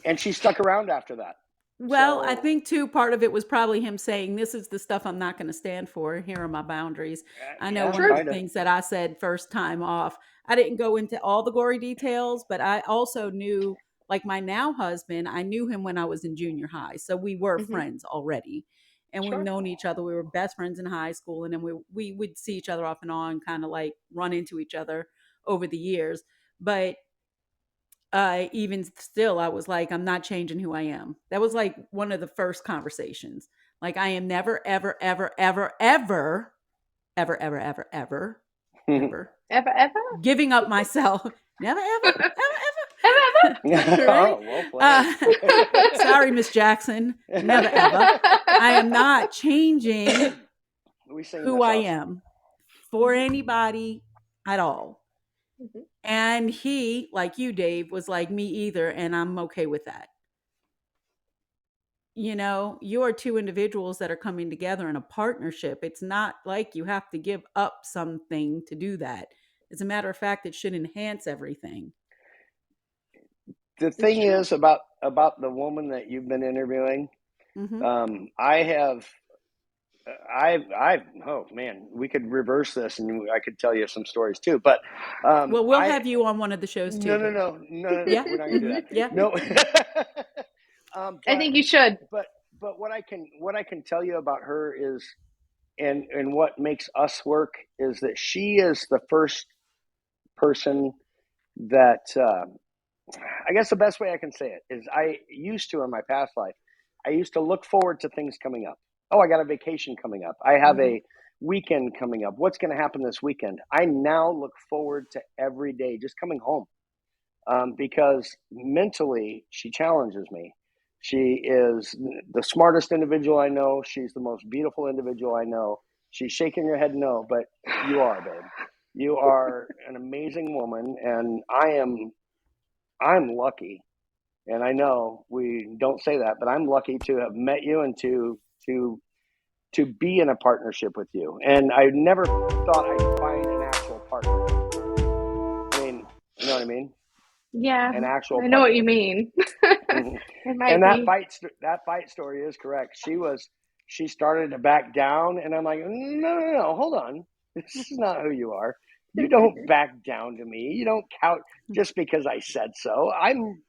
And she stuck around after that. Well, I think too, part of it was probably him saying, this is the stuff I'm not going to stand for. Here are my boundaries. I know one of the things that I said first time off, I didn't go into all the gory details, but I also knew, like my now husband, I knew him when I was in junior high. So we were friends already. And we've known each other. We were best friends in high school. And then we would see each other off and on, kind of like run into each other over the years. But even still, I was like, I'm not changing who I am. That was like one of the first conversations. Like, I am never, ever, ever, ever, ever, ever, ever, ever, ever, ever giving up myself. Never, ever, ever, ever. Right? Well played. Sorry, Miss Jackson. Never, ever. I am not changing who I am for anybody at all. Mm-hmm. And he, like you, Dave, was like, me either. And I'm okay with that. You are two individuals that are coming together in a partnership. It's not like you have to give up something to do that. As a matter of fact, it should enhance everything. The thing is about the woman that you've been interviewing, oh man, we could reverse this and I could tell you some stories too, but well, we'll have you on one of the shows too. No, yeah, we're not gonna do that. Yeah, no. I think you should. But what I can tell you about her is, and what makes us work is that she is the first person that I guess the best way I can say it is I used to in my past life, I used to look forward to things coming up. Oh, I got a vacation coming up. I have a weekend coming up. What's going to happen this weekend? I now look forward to every day just coming home because mentally she challenges me. She is the smartest individual I know. She's the most beautiful individual I know. She's shaking her head no, but you are, babe. You are an amazing woman, and I'm lucky. And I know we don't say that, but I'm lucky to have met you and to be in a partnership with you. And I never thought I'd find an actual partner. I mean, you know what I mean? Yeah. An actual I know what you mean. And that fight story is correct. She started to back down, and I'm like, no, hold on. This is not who you are. You don't back down to me. You don't count just because I said so. I don't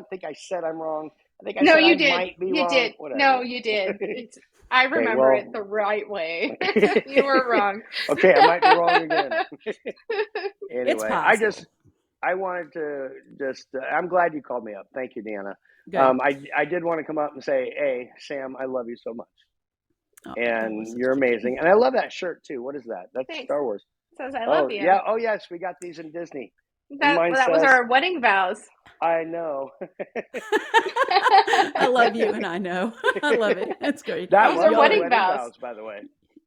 think I said I'm wrong. I think I said I might be wrong. You did. Whatever. No, you did. I remember it the right way. You were wrong. Okay, I might be wrong again. Anyway, it's possible. I wanted to I'm glad you called me up. Thank you, Deanna. I did want to come up and say, hey, Sam, I love you so much. Oh, and you're amazing. And I love that shirt too. What is that? That's Thanks. Star Wars. It says I love you. Yeah. Oh, yes. We got these in Disney. That was our wedding vows. I know. I love you, and I know. I love it. That's great. That was our wedding vows, by the way.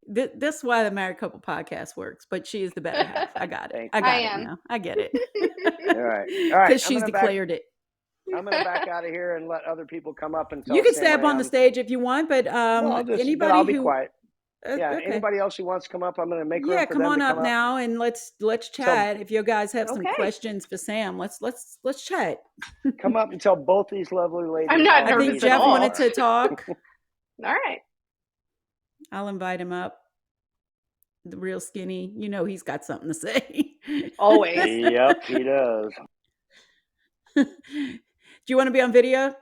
This is why the Married Couple podcast works, but she is the better half. I got it. I get it now. I get it. All right. Because she's declared it. I'm gonna back out of here and let other people come up and tell You can Sam step I on the am. stage if you want, but Well, but anybody I'll be who quiet. Yeah, okay. anybody else who wants to come up, I'm going to make room for Come them on to up come up. now and let's chat. If you guys have some Okay. questions for Sam, let's chat. Come up and tell both these lovely ladies. I'm not I nervous think at Jeff all. wanted to talk. All right. I'll invite him up. The real Skinny, you know he's got something to say. Always. Yep, he does. Do you want to be on video,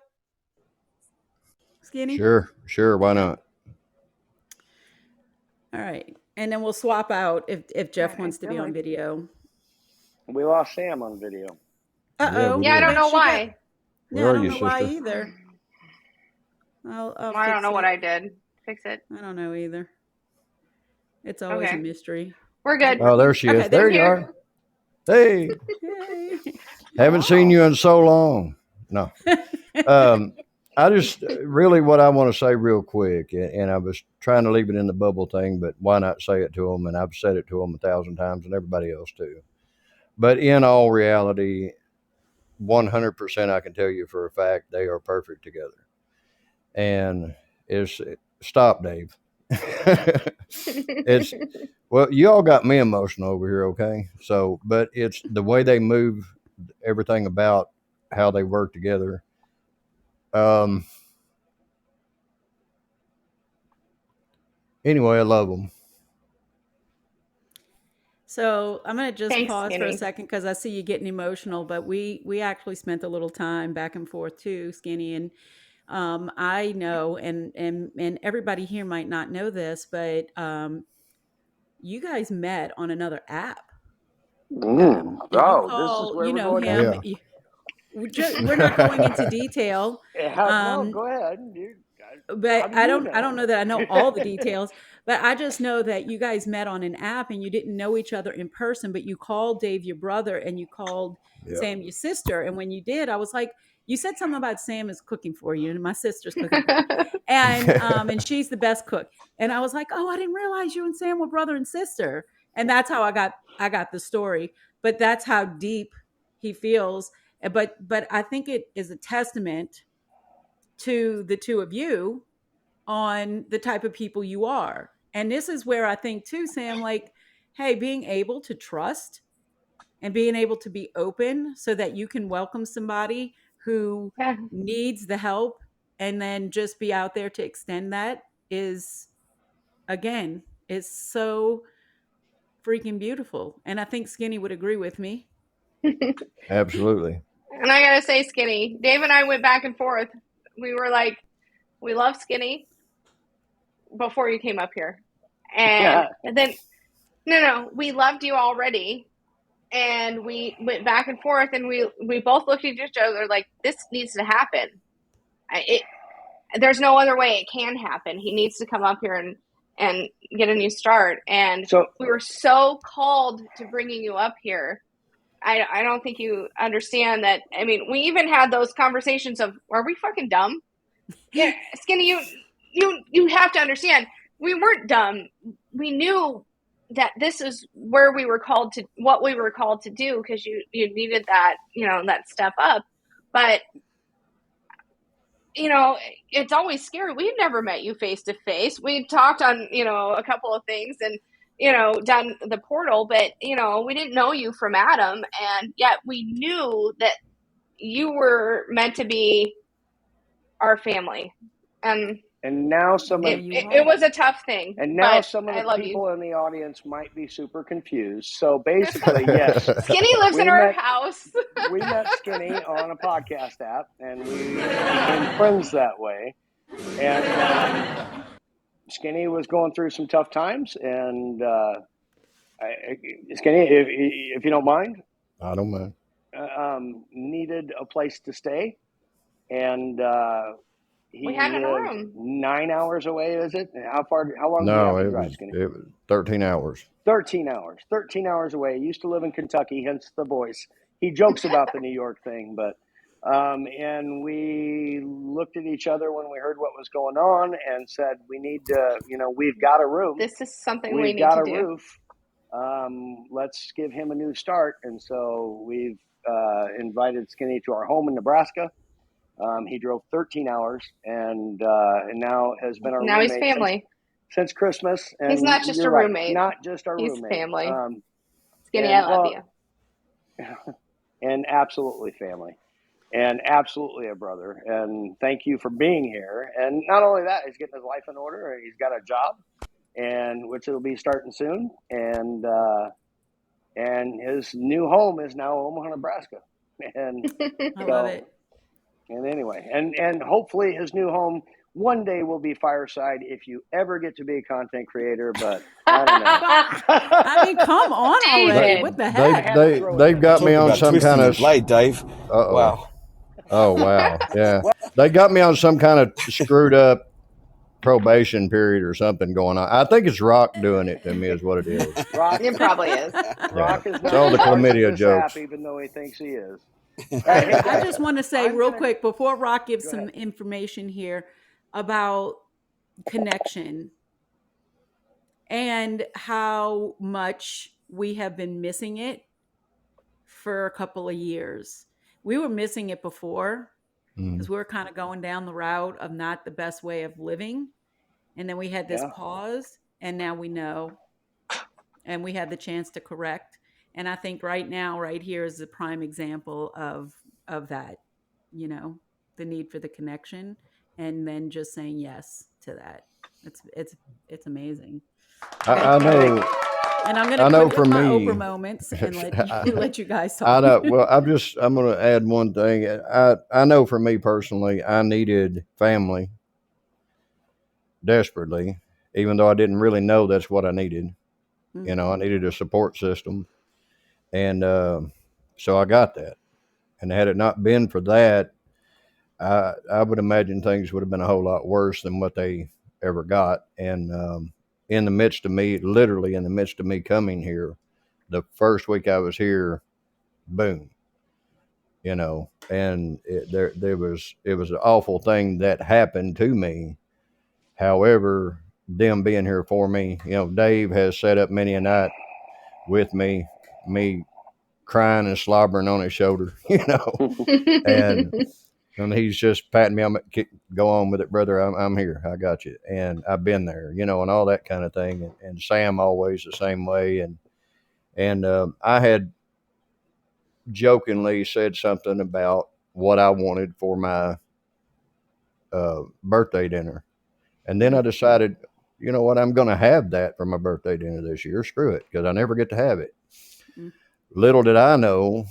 Skinny? Sure, why not? All right, and then we'll swap out if Jeff Right, wants to be on video. We lost Sam on video. Uh-oh. Yeah, I don't know why. Where I are don't you, know why sister? either. I'll I don't fix know what it. I did. Fix it. I don't know either. It's always a Okay. mystery. We're good. Oh, there she is. Okay, There you here. are. Hey, Yay. haven't seen you in so long. No. I just really what I want to say real quick, and I was trying to leave it in the bubble thing, but why not say it to them? And I've said it to them 1,000 times and everybody else too. But in all reality, 100% I can tell you for a fact they are perfect together. And stop, Dave. It's well, you all got me emotional over here, okay? So, but it's the way they move, everything about how they work together. Anyway, I love them. So I'm going to just Thanks, pause for a Skinny. second because I see you getting emotional, but we actually spent a little time back and forth too, Skinny. And I know, and everybody here might not know this, but you guys met on another app. Oh, You this is call, where you we're know going him. now. We're not going into detail. No, go ahead, dude. But I don't know that I know all the details, but I just know that you guys met on an app and you didn't know each other in person, but you called Dave your brother and you called Yep. Sam your sister. And when you did, I was like, you said something about Sam is cooking for you and my sister's cooking for you. And she's the best cook. And I was like, oh, I didn't realize you and Sam were brother and sister. And that's how I got the story. But that's how deep he feels. But I think it is a testament to the two of you on the type of people you are. And this is where I think too, Sam, like, hey, being able to trust and being able to be open so that you can welcome somebody who Yeah. needs the help and then just be out there to extend that is, again, is so freaking beautiful. And I think Skinny would agree with me. Absolutely. And I gotta say, Skinny, Dave and I went back and forth. We were like, we love Skinny before you came up here. And then, no, we loved you already. And we went back and forth and we both looked at each other like, this needs to happen. There's no other way it can happen. He needs to come up here and get a new start. And so we were so called to bringing you up here. I don't think you understand that. I mean, we even had those conversations of, are we fucking dumb? Yeah, Skinny, you have to understand, we weren't dumb. We knew that this is where we were called to, what we were called to do, because you needed that, that step up. But it's always scary. We've never met you face to face. We talked on, a couple of things and, done the portal, but, we didn't know you from Adam. And yet we knew that you were meant to be our family. And now it was a tough thing. And now some of the people in the audience might be super confused. So basically, yes. Skinny lives in our house. We met Skinny on a podcast app, and we became friends that way. And Skinny was going through some tough times. And Skinny, if you don't mind. I don't mind. Needed a place to stay. And we had a room 9 hours away. Is it? How long? No, did it was 13 hours. 13 hours. 13 hours away. He used to live in Kentucky, hence the voice. He jokes about the New York thing, but and we looked at each other when we heard what was going on and said, we need to, we've got a room. This is something we need to do. We've got a roof. Let's give him a new start. And so we've invited Skinny to our home in Nebraska. He drove 13 hours and now has been our Now he's roommate family. since Christmas. And He's not just you're a right, roommate. not just our He's roommate. family. Skinny, I love you. And absolutely family. And absolutely a brother. And thank you for being here. And not only that, he's getting his life in order. He's got a job, and which it'll be starting soon. And his new home is now Omaha, Nebraska. And I love it. And anyway, and hopefully his new home one day will be Fireside if you ever get to be a content creator. But I don't know. I mean, come on already. David. What the heck? They've got me Talk on about some twisting kind your of blade, Dave. Uh-oh. Wow. Oh wow, yeah. They got me on some kind of screwed up probation period or something going on. I think it's Rock doing it to me, is what it is. Rock, It probably is. Rock is It's not all the part of chlamydia this jokes. app, even though he thinks he is. I just want to say I'm real gonna- quick before Rock gives Go some ahead. information here about connection and how much we have been missing it for a couple of years. We were missing it before because we were kind of going down the route of not the best way of living. And then we had this Yeah. pause, and now we know. And we had the chance to correct. And I think right now, right here is a prime example of that, you know, the need for the connection and then just saying yes to that. It's amazing. I know. And I'm I going know to for quit with my me- Oprah moments and let you guys talk. I know. Well, I'm going to add one thing. I know for me personally, I needed family desperately, even though I didn't really know that's what I needed. You know, I needed a support system. And so I got that. And had it not been for that, I would imagine things would have been a whole lot worse than what they ever got. And in the midst of me, literally in the midst of me coming here, the first week I was here, boom, you know, and it was an awful thing that happened to me. However, them being here for me, you know, Dave has set up many a night with me crying and slobbering on his shoulder, you know, and he's just patting me on, go on with it, brother. I'm here. I got you. And I've been there, you know, and all that kind of thing. And Sam always the same way. And I had jokingly said something about what I wanted for my birthday dinner. And then I decided, you know what, I'm going to have that for my birthday dinner this year. Screw it, because I never get to have it. Little did I know,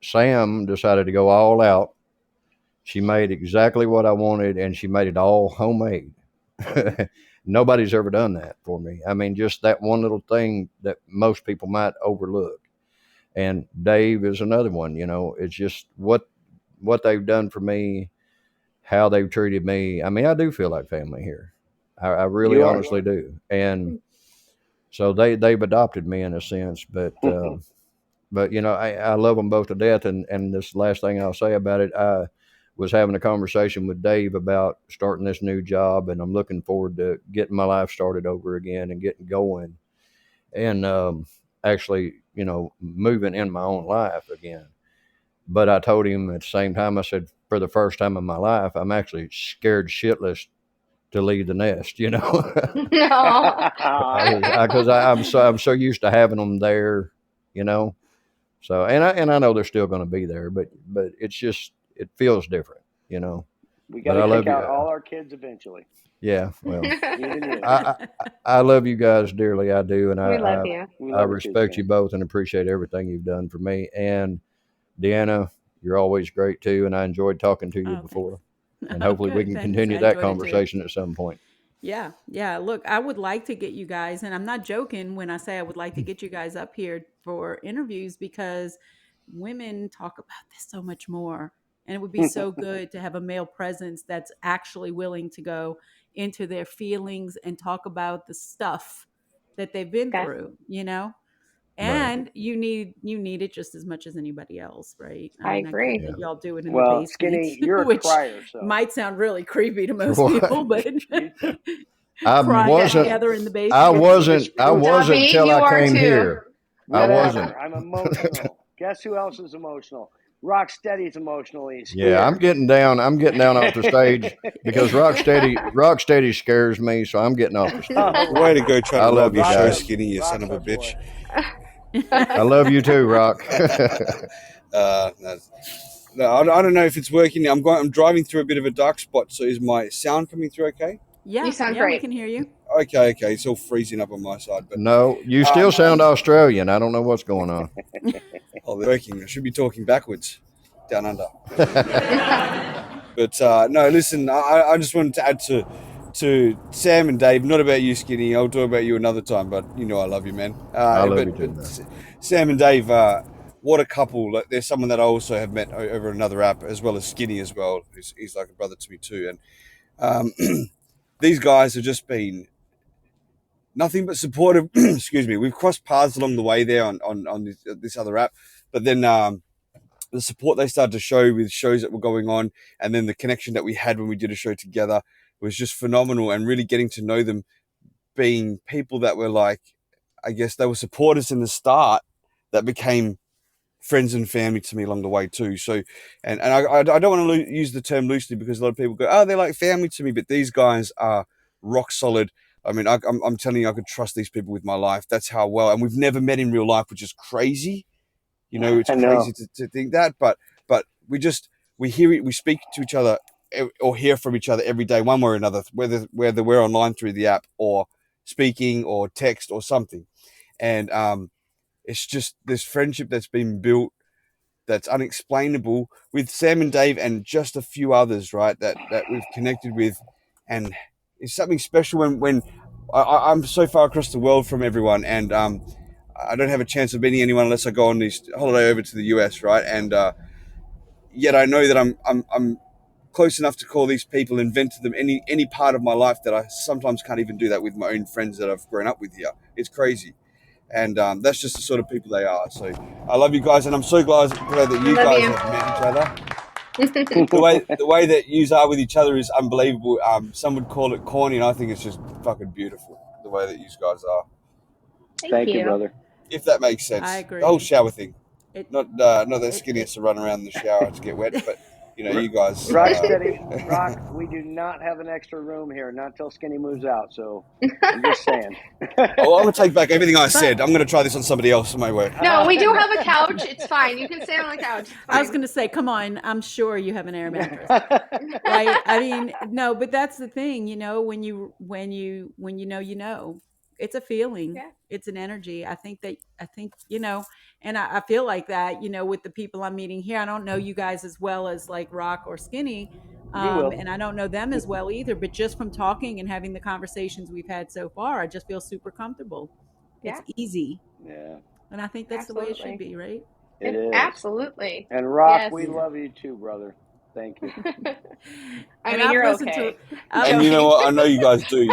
Sam decided to go all out. She made exactly what I wanted, and she made it all homemade. Nobody's ever done that for me. I mean, just that one little thing that most people might overlook. And Dave is another one, you know. It's just what they've done for me, how they've treated me. I mean, I do feel like family here. I really honestly do. And so they've adopted me in a sense, but you know, I love them both to death. And this last thing I'll say about it, I was having a conversation with Dave about starting this new job, and I'm looking forward to getting my life started over again and getting going and actually, you know, moving in my own life again. But I told him at the same time, I said, for the first time in my life, I'm actually scared shitless to leave the nest, you know, No. because I'm so used to having them there, you know. So and I know they're still going to be there, but it's just, it feels different, you know. We got But I to love kick out you. all our kids eventually. Yeah, well, Even you. I love you guys dearly. I do, and We love you. We I love respect you both and appreciate everything you've done for me. And Deanna, you're always great too, and I enjoyed talking to you before. And hopefully we can continue that conversation at some point. Yeah. Look, I would like to get you guys, and I'm not joking when I say I would like to get you guys up here for interviews, because women talk about this so much more. And it would be so good to have a male presence that's actually willing to go into their feelings and talk about the stuff that they've been through, you know? And you need it just as much as anybody else, right? I mean, agree. I get that y'all do it in Well, the basement, Skinny, you're a which crier, so might sound really creepy to most What? people, but I crying wasn't. together in the basement. I wasn't Dobby, till you I are came too. here. I whatever. wasn't. I'm emotional. Guess who else is emotional? Rocksteady's emotional. He's Yeah, here. I'm getting down off the stage because Rocksteady scares me, so I'm getting off the stage. Way to go, trying I to love rob your you show, guys. Skinny, you son of a Rock's our bitch. I love you too, Rock. No, I don't know if it's working. I'm driving through a bit of a dark spot, so is my sound coming through okay? Yeah, You sound we great. can hear you. Okay, it's all freezing up on my side, but No, you still sound Australian. I don't know what's going on. oh, they're working. I should be talking backwards, down under. But no, listen, I just wanted to add to Sam and Dave, not about you, Skinny. I'll talk about you another time, but you know I love you, man. I love you too, man. Sam and Dave, what a couple. Like, there's someone that I also have met over another app, as well as Skinny as well. He's like a brother to me too. And these guys have just been nothing but supportive. Excuse me. We've crossed paths along the way there on this other app, but then the support they started to show with shows that were going on, and then the connection that we had when we did a show together was just phenomenal. And really getting to know them, being people that were like, I guess they were supporters in the start that became friends and family to me along the way too. So, and I don't want to use the term loosely because a lot of people go, oh, they're like family to me, but these guys are rock solid. I mean, I'm telling you, I could trust these people with my life. That's how well, and we've never met in real life, which is crazy. You know, it's crazy to think that, but we speak to each other or hear from each other every day, one way or another, whether we're online through the app or speaking or text or something. And it's just this friendship that's been built that's unexplainable with Sam and Dave and just a few others, right, that we've connected with. And it's something special when I'm so far across the world from everyone, and I don't have a chance of meeting anyone unless I go on this holiday over to the US, right? And yet I know that I'm close enough to call these people and vent to them any part of my life that I sometimes can't even do that with my own friends that I've grown up with here. It's crazy. And that's just the sort of people they are. So I love you guys, and I'm so glad that you guys have met each other. The way that you are with each other is unbelievable. Some would call it corny, and I think it's just fucking beautiful the way that you guys are. Thank you, brother. If that makes sense. I agree. The whole shower thing. Not that it- Skinny has to run around in the shower to get wet, but you know, you guys. Rocksteady, Rock, we do not have an extra room here, not until Skinny moves out. So I'm just saying. Oh, I'm gonna take back everything I said. I'm gonna try this on somebody else. It may work. No, we do have a couch. It's fine. You can stay on the couch. I was going to say, come on, I'm sure you have an air mattress, right? I mean, no, but that's the thing, you know, when you know, it's a feeling, Yeah. it's an energy. I think, you know, and I feel like that, you know, with the people I'm meeting here. I don't know you guys as well as like Rock or Skinny, will. and I don't know them as well either. But just from talking and having the conversations we've had so far, I just feel super comfortable. Yeah. It's easy, Yeah, and I think that's the way it should be, right? it is. Absolutely. And Rock, Yes. we love you too, brother. Thank you. I And mean, I've you're listened okay. And you know what? I know you guys do.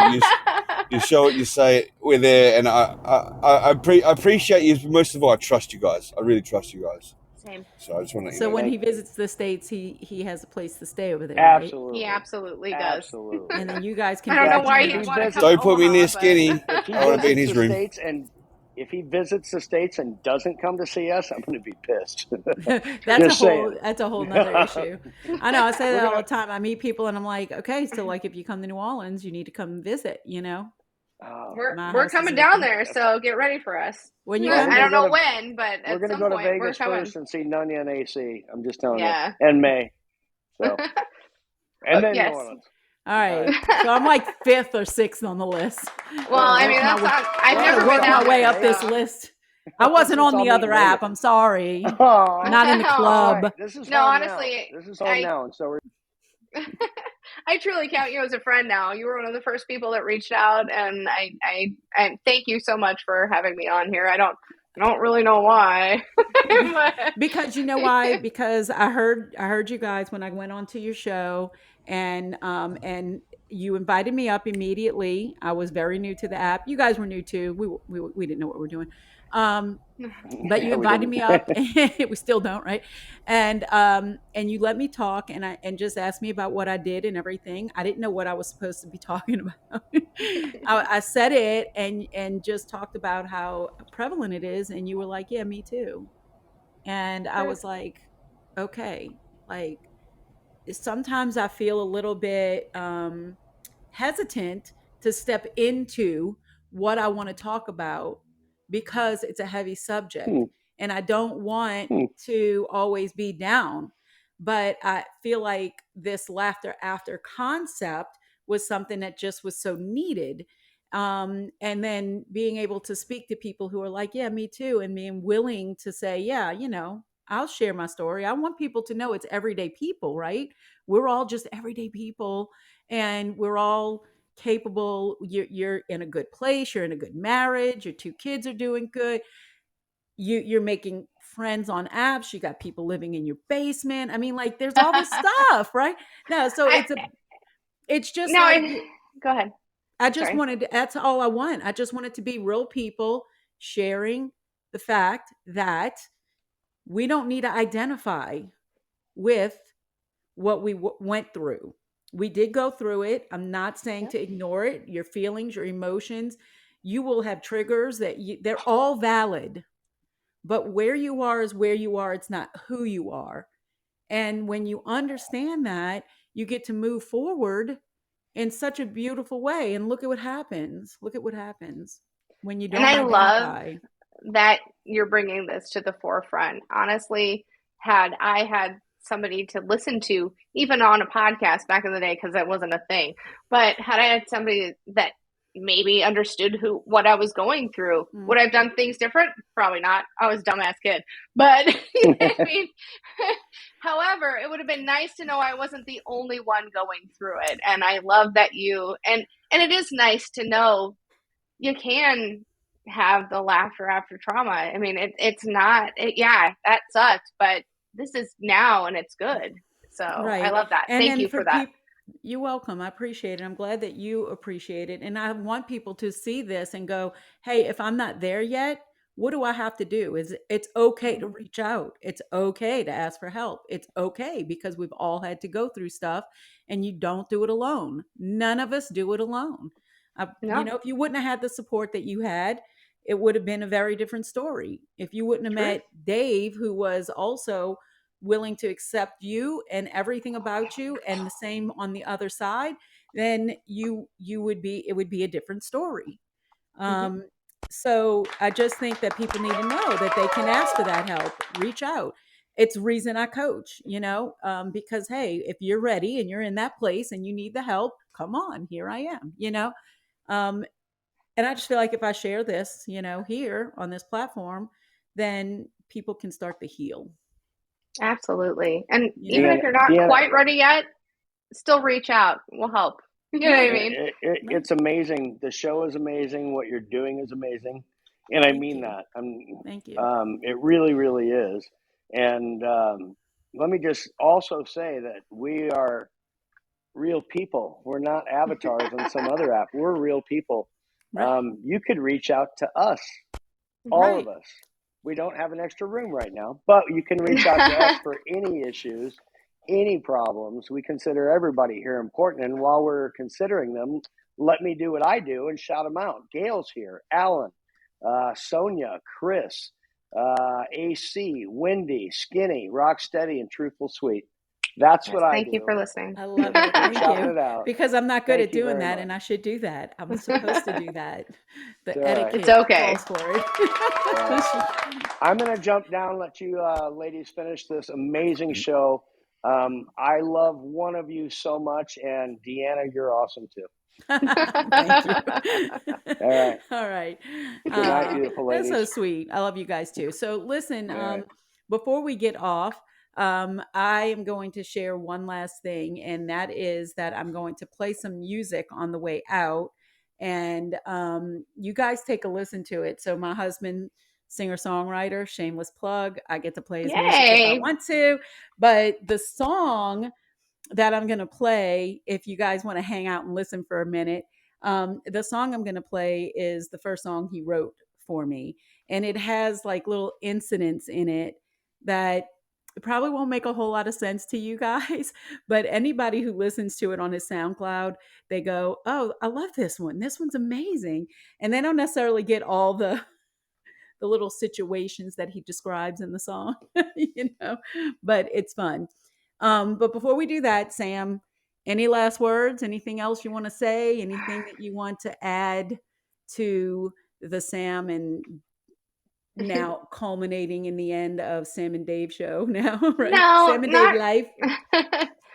You show it, you say it. We're there, and I appreciate you. Most of all, I trust you guys. I really trust you guys. Same. So I just want to. So when Thank he you. visits the States, he has a place to stay over there, right? Absolutely. He absolutely does. Absolutely. And then you guys can. I don't know visit why him he there. want to come Don't to put me near Omaha, Skinny. If he I want to be in visits his the room. States and if he visits the States and doesn't come to see us, I'm going to be pissed. Just That's a whole nother issue. I know. I say We're that all gonna- the time. I meet people and I'm like, okay, so like if you come to New Orleans, you need to come visit. You know, Oh, We're My we're house coming is down open. there, so get ready for us. when you Well, come. I we're don't gonna know go when, but we're at going to some go to point we're Vegas coming. first and see Nunya and AC. I'm just telling Yeah. you. And May. So, and then Yes. New Orleans. All right, so I'm like 5th or 6th on the list. Well, I mean, Work that's my way- not, I've Well, never Gotta been work down my way there, up this so. list. I wasn't on I'll the meet other Vegas. app. I'm sorry. Aw. Not in the Oh. club. Right. This is No, home honestly, now. This is home I- now, and so we're I truly count you as a friend now. You were one of the first people that reached out, and I thank you so much for having me on here. I don't really know why. But- Because you know why? Because I heard you guys when I went onto your show, and you invited me up immediately. I was very new to the app. You guys were new too. We didn't know what we were doing. But you Yeah, we invited didn't. me up. We still don't, right? And you let me talk and just asked me about what I did and everything. I didn't know what I was supposed to be talking about. I said it and just talked about how prevalent it is, and you were like, "Yeah, me too." And I Sure. was like, okay, like sometimes I feel a little bit hesitant to step into what I want to talk about because it's a heavy subject. Hmm. And I don't want Hmm. to always be down. But I feel like this laughter after concept was something that just was so needed. And then being able to speak to people who are like, yeah, me too, and being willing to say, yeah, I'll share my story. I want people to know it's everyday people, right? We're all just everyday people, and we're all capable. You're in a good place, you're in a good marriage, your two kids are doing good, you're making friends on apps, you got people living in your basement. I mean, like, there's all this stuff, right? No, so I it's just no. like, Go ahead. I just Sorry. wanted to, that's all I want. I just want it to be real people sharing the fact that we don't need to identify with what we went through. We did go through it. I'm not saying Yep. to ignore it. Your feelings, your emotions, you will have triggers they're all valid. But where you are is where you are. It's not who you are. And when you understand that, you get to move forward in such a beautiful way. And look at what happens. Look at what happens when you And don't I love identify. that you're bringing this to the forefront. Honestly, had I had somebody to listen to, even on a podcast back in the day, because that wasn't a thing, but had I had somebody that maybe understood what I was going through, Mm. would I have done things different? Probably not. I was a dumbass kid. But I mean, however, it would have been nice to know I wasn't the only one going through it. And I love that and it is nice to know you can have the laughter after trauma. I mean, it's not, yeah, that sucks, but this is now and it's good. So I Right. love that. And Thank then you for for that. people, you're welcome. I appreciate it. I'm glad that you appreciate it. And I want people to see this and go, hey, if I'm not there yet, what do I have to do? It's okay to reach out. It's okay to ask for help. It's okay because we've all had to go through stuff, and you don't do it alone. None of us do it alone. No, If you wouldn't have had the support that you had, it would have been a very different story. If you wouldn't have true. met Dave, who was also willing to accept you and everything about you, and the same on the other side, then you would be, it would be a different story. Mm-hmm. um so I just think that people need to know that they can ask for that help, reach out. It's the reason I coach, because hey, if you're ready and you're in that place and you need the help, come on, here I am, um and I just feel like if I share this, here on this platform, then people can start to heal. Absolutely. And you even know if Deanna, you're not Deanna, quite ready yet, still reach out. We'll help. You know what I Right. mean? Right. it's amazing. The show is amazing. What you're doing is amazing, and I Thank mean you. that. Thank you. It really, really is. And let me just also say that we are real people. We're not avatars on some other app. We're real people. Right. You could reach out to us, all of Right. us. We don't have an extra room right now, but you can reach out to us for any issues, any problems. We consider everybody here important. And while we're considering them, let me do what I do and shout them out. Gail's here, Alan, Sonia, Chris, AC, Wendy, Skinny, Rocksteady, and Truthful Sweet. That's Yes, what I thank you for do. listening. I love Just it. keep Thank shouting you. it out. Because I'm not good Thank at you doing very that, much. and I should do that. I'm supposed to do that. It's The all right. It's etiquette okay. calls for it. I'm going to jump down, let you ladies finish this amazing show. I love one of you so much, and Deanna, you're awesome too. Thank you. All right. All right. Good night, beautiful That's so ladies. sweet. I love you guys too. So listen, All right. before we get off, I am going to share one last thing, and that is that I'm going to play some music on the way out, and you guys take a listen to it. So my husband, singer songwriter, shameless plug, I get to play his music if I Yay. want to, but the song that I'm going to play, if you guys want to hang out and listen for a minute, the song I'm going to play is the first song he wrote for me. And it has like little incidents in it that probably won't make a whole lot of sense to you guys, but anybody who listens to it on his SoundCloud, they go, "Oh, I love this one. This one's amazing." And they don't necessarily get all the the little situations that he describes in the song, but it's fun. But before we do that, Sam, any last words? Anything else you want to say? Anything that you want to add to the Sam and now culminating in the end of Sam and Dave show now, right? No, Sam and Dave life.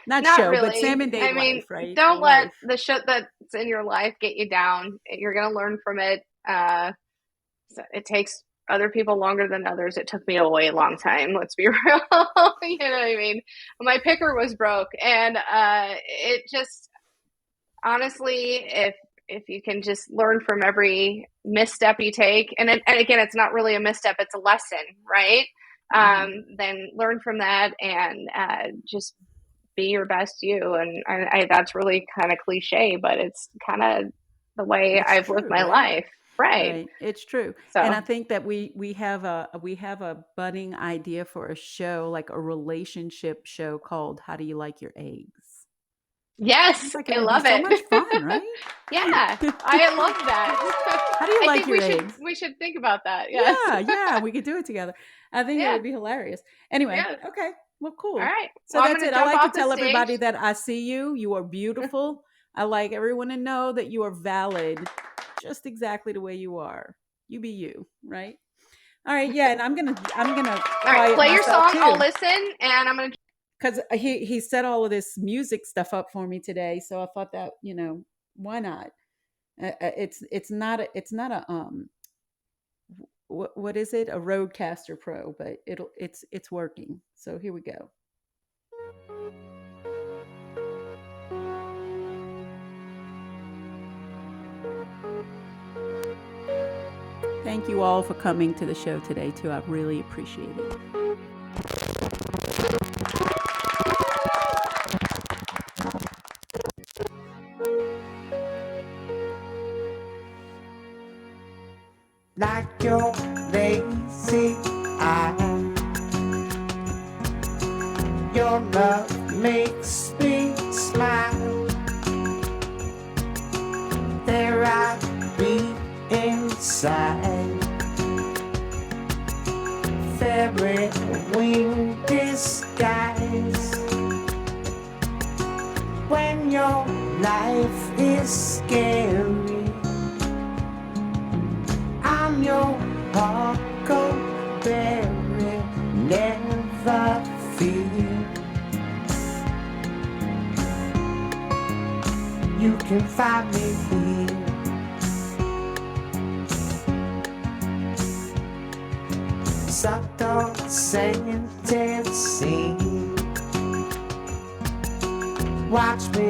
Not show, really. but Sam and Dave I mean, life, right? don't Life. let the shit that's in your life get you down. You're going to learn from it. So it takes other people longer than others. It took me a way long time. Let's be real. You know what I mean? My picker was broke, and it just honestly, if you can just learn from every misstep you take, and again, it's not really a misstep; it's a lesson, right? Then learn from that and just be your best you. And that's really kind of cliche, but it's kind of the way I've lived my life. Right. It's true. So, and I think that we have a budding idea for a show, like a relationship show called How Do You Like Your Eggs? Yes, like I love it. So much fun, right? Yeah, I love that. How do you like your eggs? We should think about that. Yes. Yeah, we could do it together. I think it would be hilarious. Anyway, okay, well, cool. All right. So that's it. I like to tell everybody that I see you. You are beautiful. I like everyone to know that you are valid, just exactly the way you are. You be you, right? All right, yeah, and I'm gonna. All right, play your song. Too. I'll listen, and I'm gonna. Because he set all of this music stuff up for me today, so I thought that why not? It's not a what is it? A Rodecaster Pro, but it's working. So here we go. Thank you all for coming to the show today too. I really appreciate it. Like your lazy eye, your love makes me smile. There I be inside, fairy winged disguise. When your life is scary, I'm your huckleberry, never fear. You can find me here. Subtle sentencing. Watch me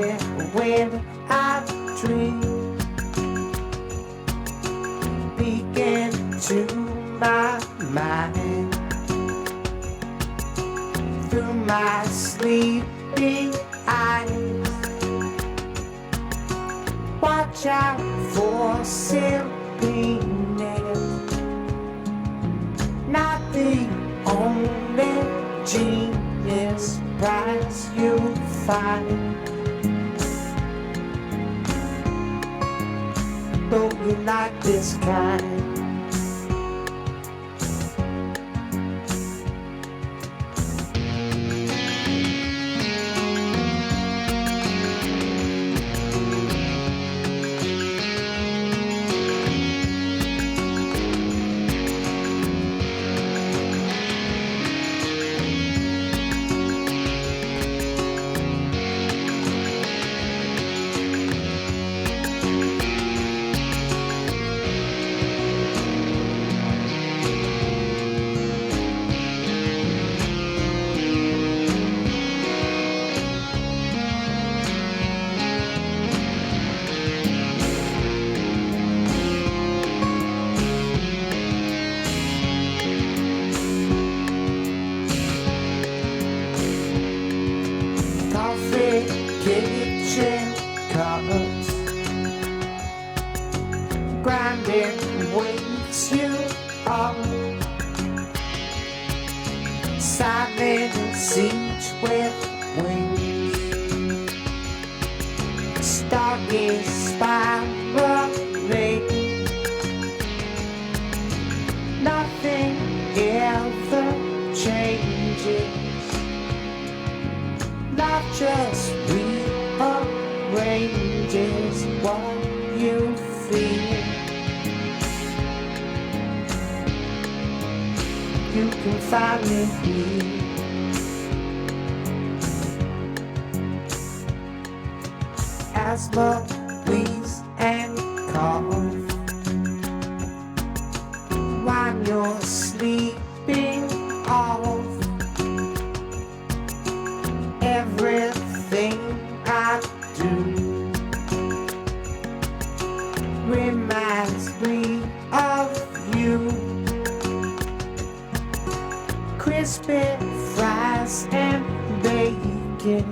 when I dream. To my mind through my sleeping eyes. Watch out for silliness, not the only genius prize you'll find. Don't you like this kind? Kitchen cupboards, grinding wakes you up. Silent siege with wings, stargate spiraling. Nothing fear. You can find me here. Asthma, wheeze, and cough. While you're sleeping off everything I do reminds me of you. Crispy fries and bacon,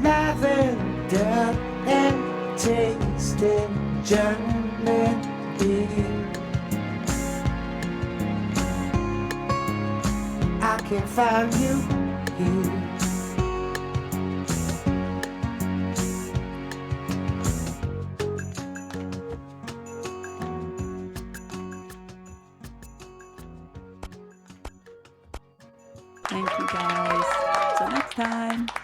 lavender and tasty German beer. I can find you here. Thank you guys. Till next time.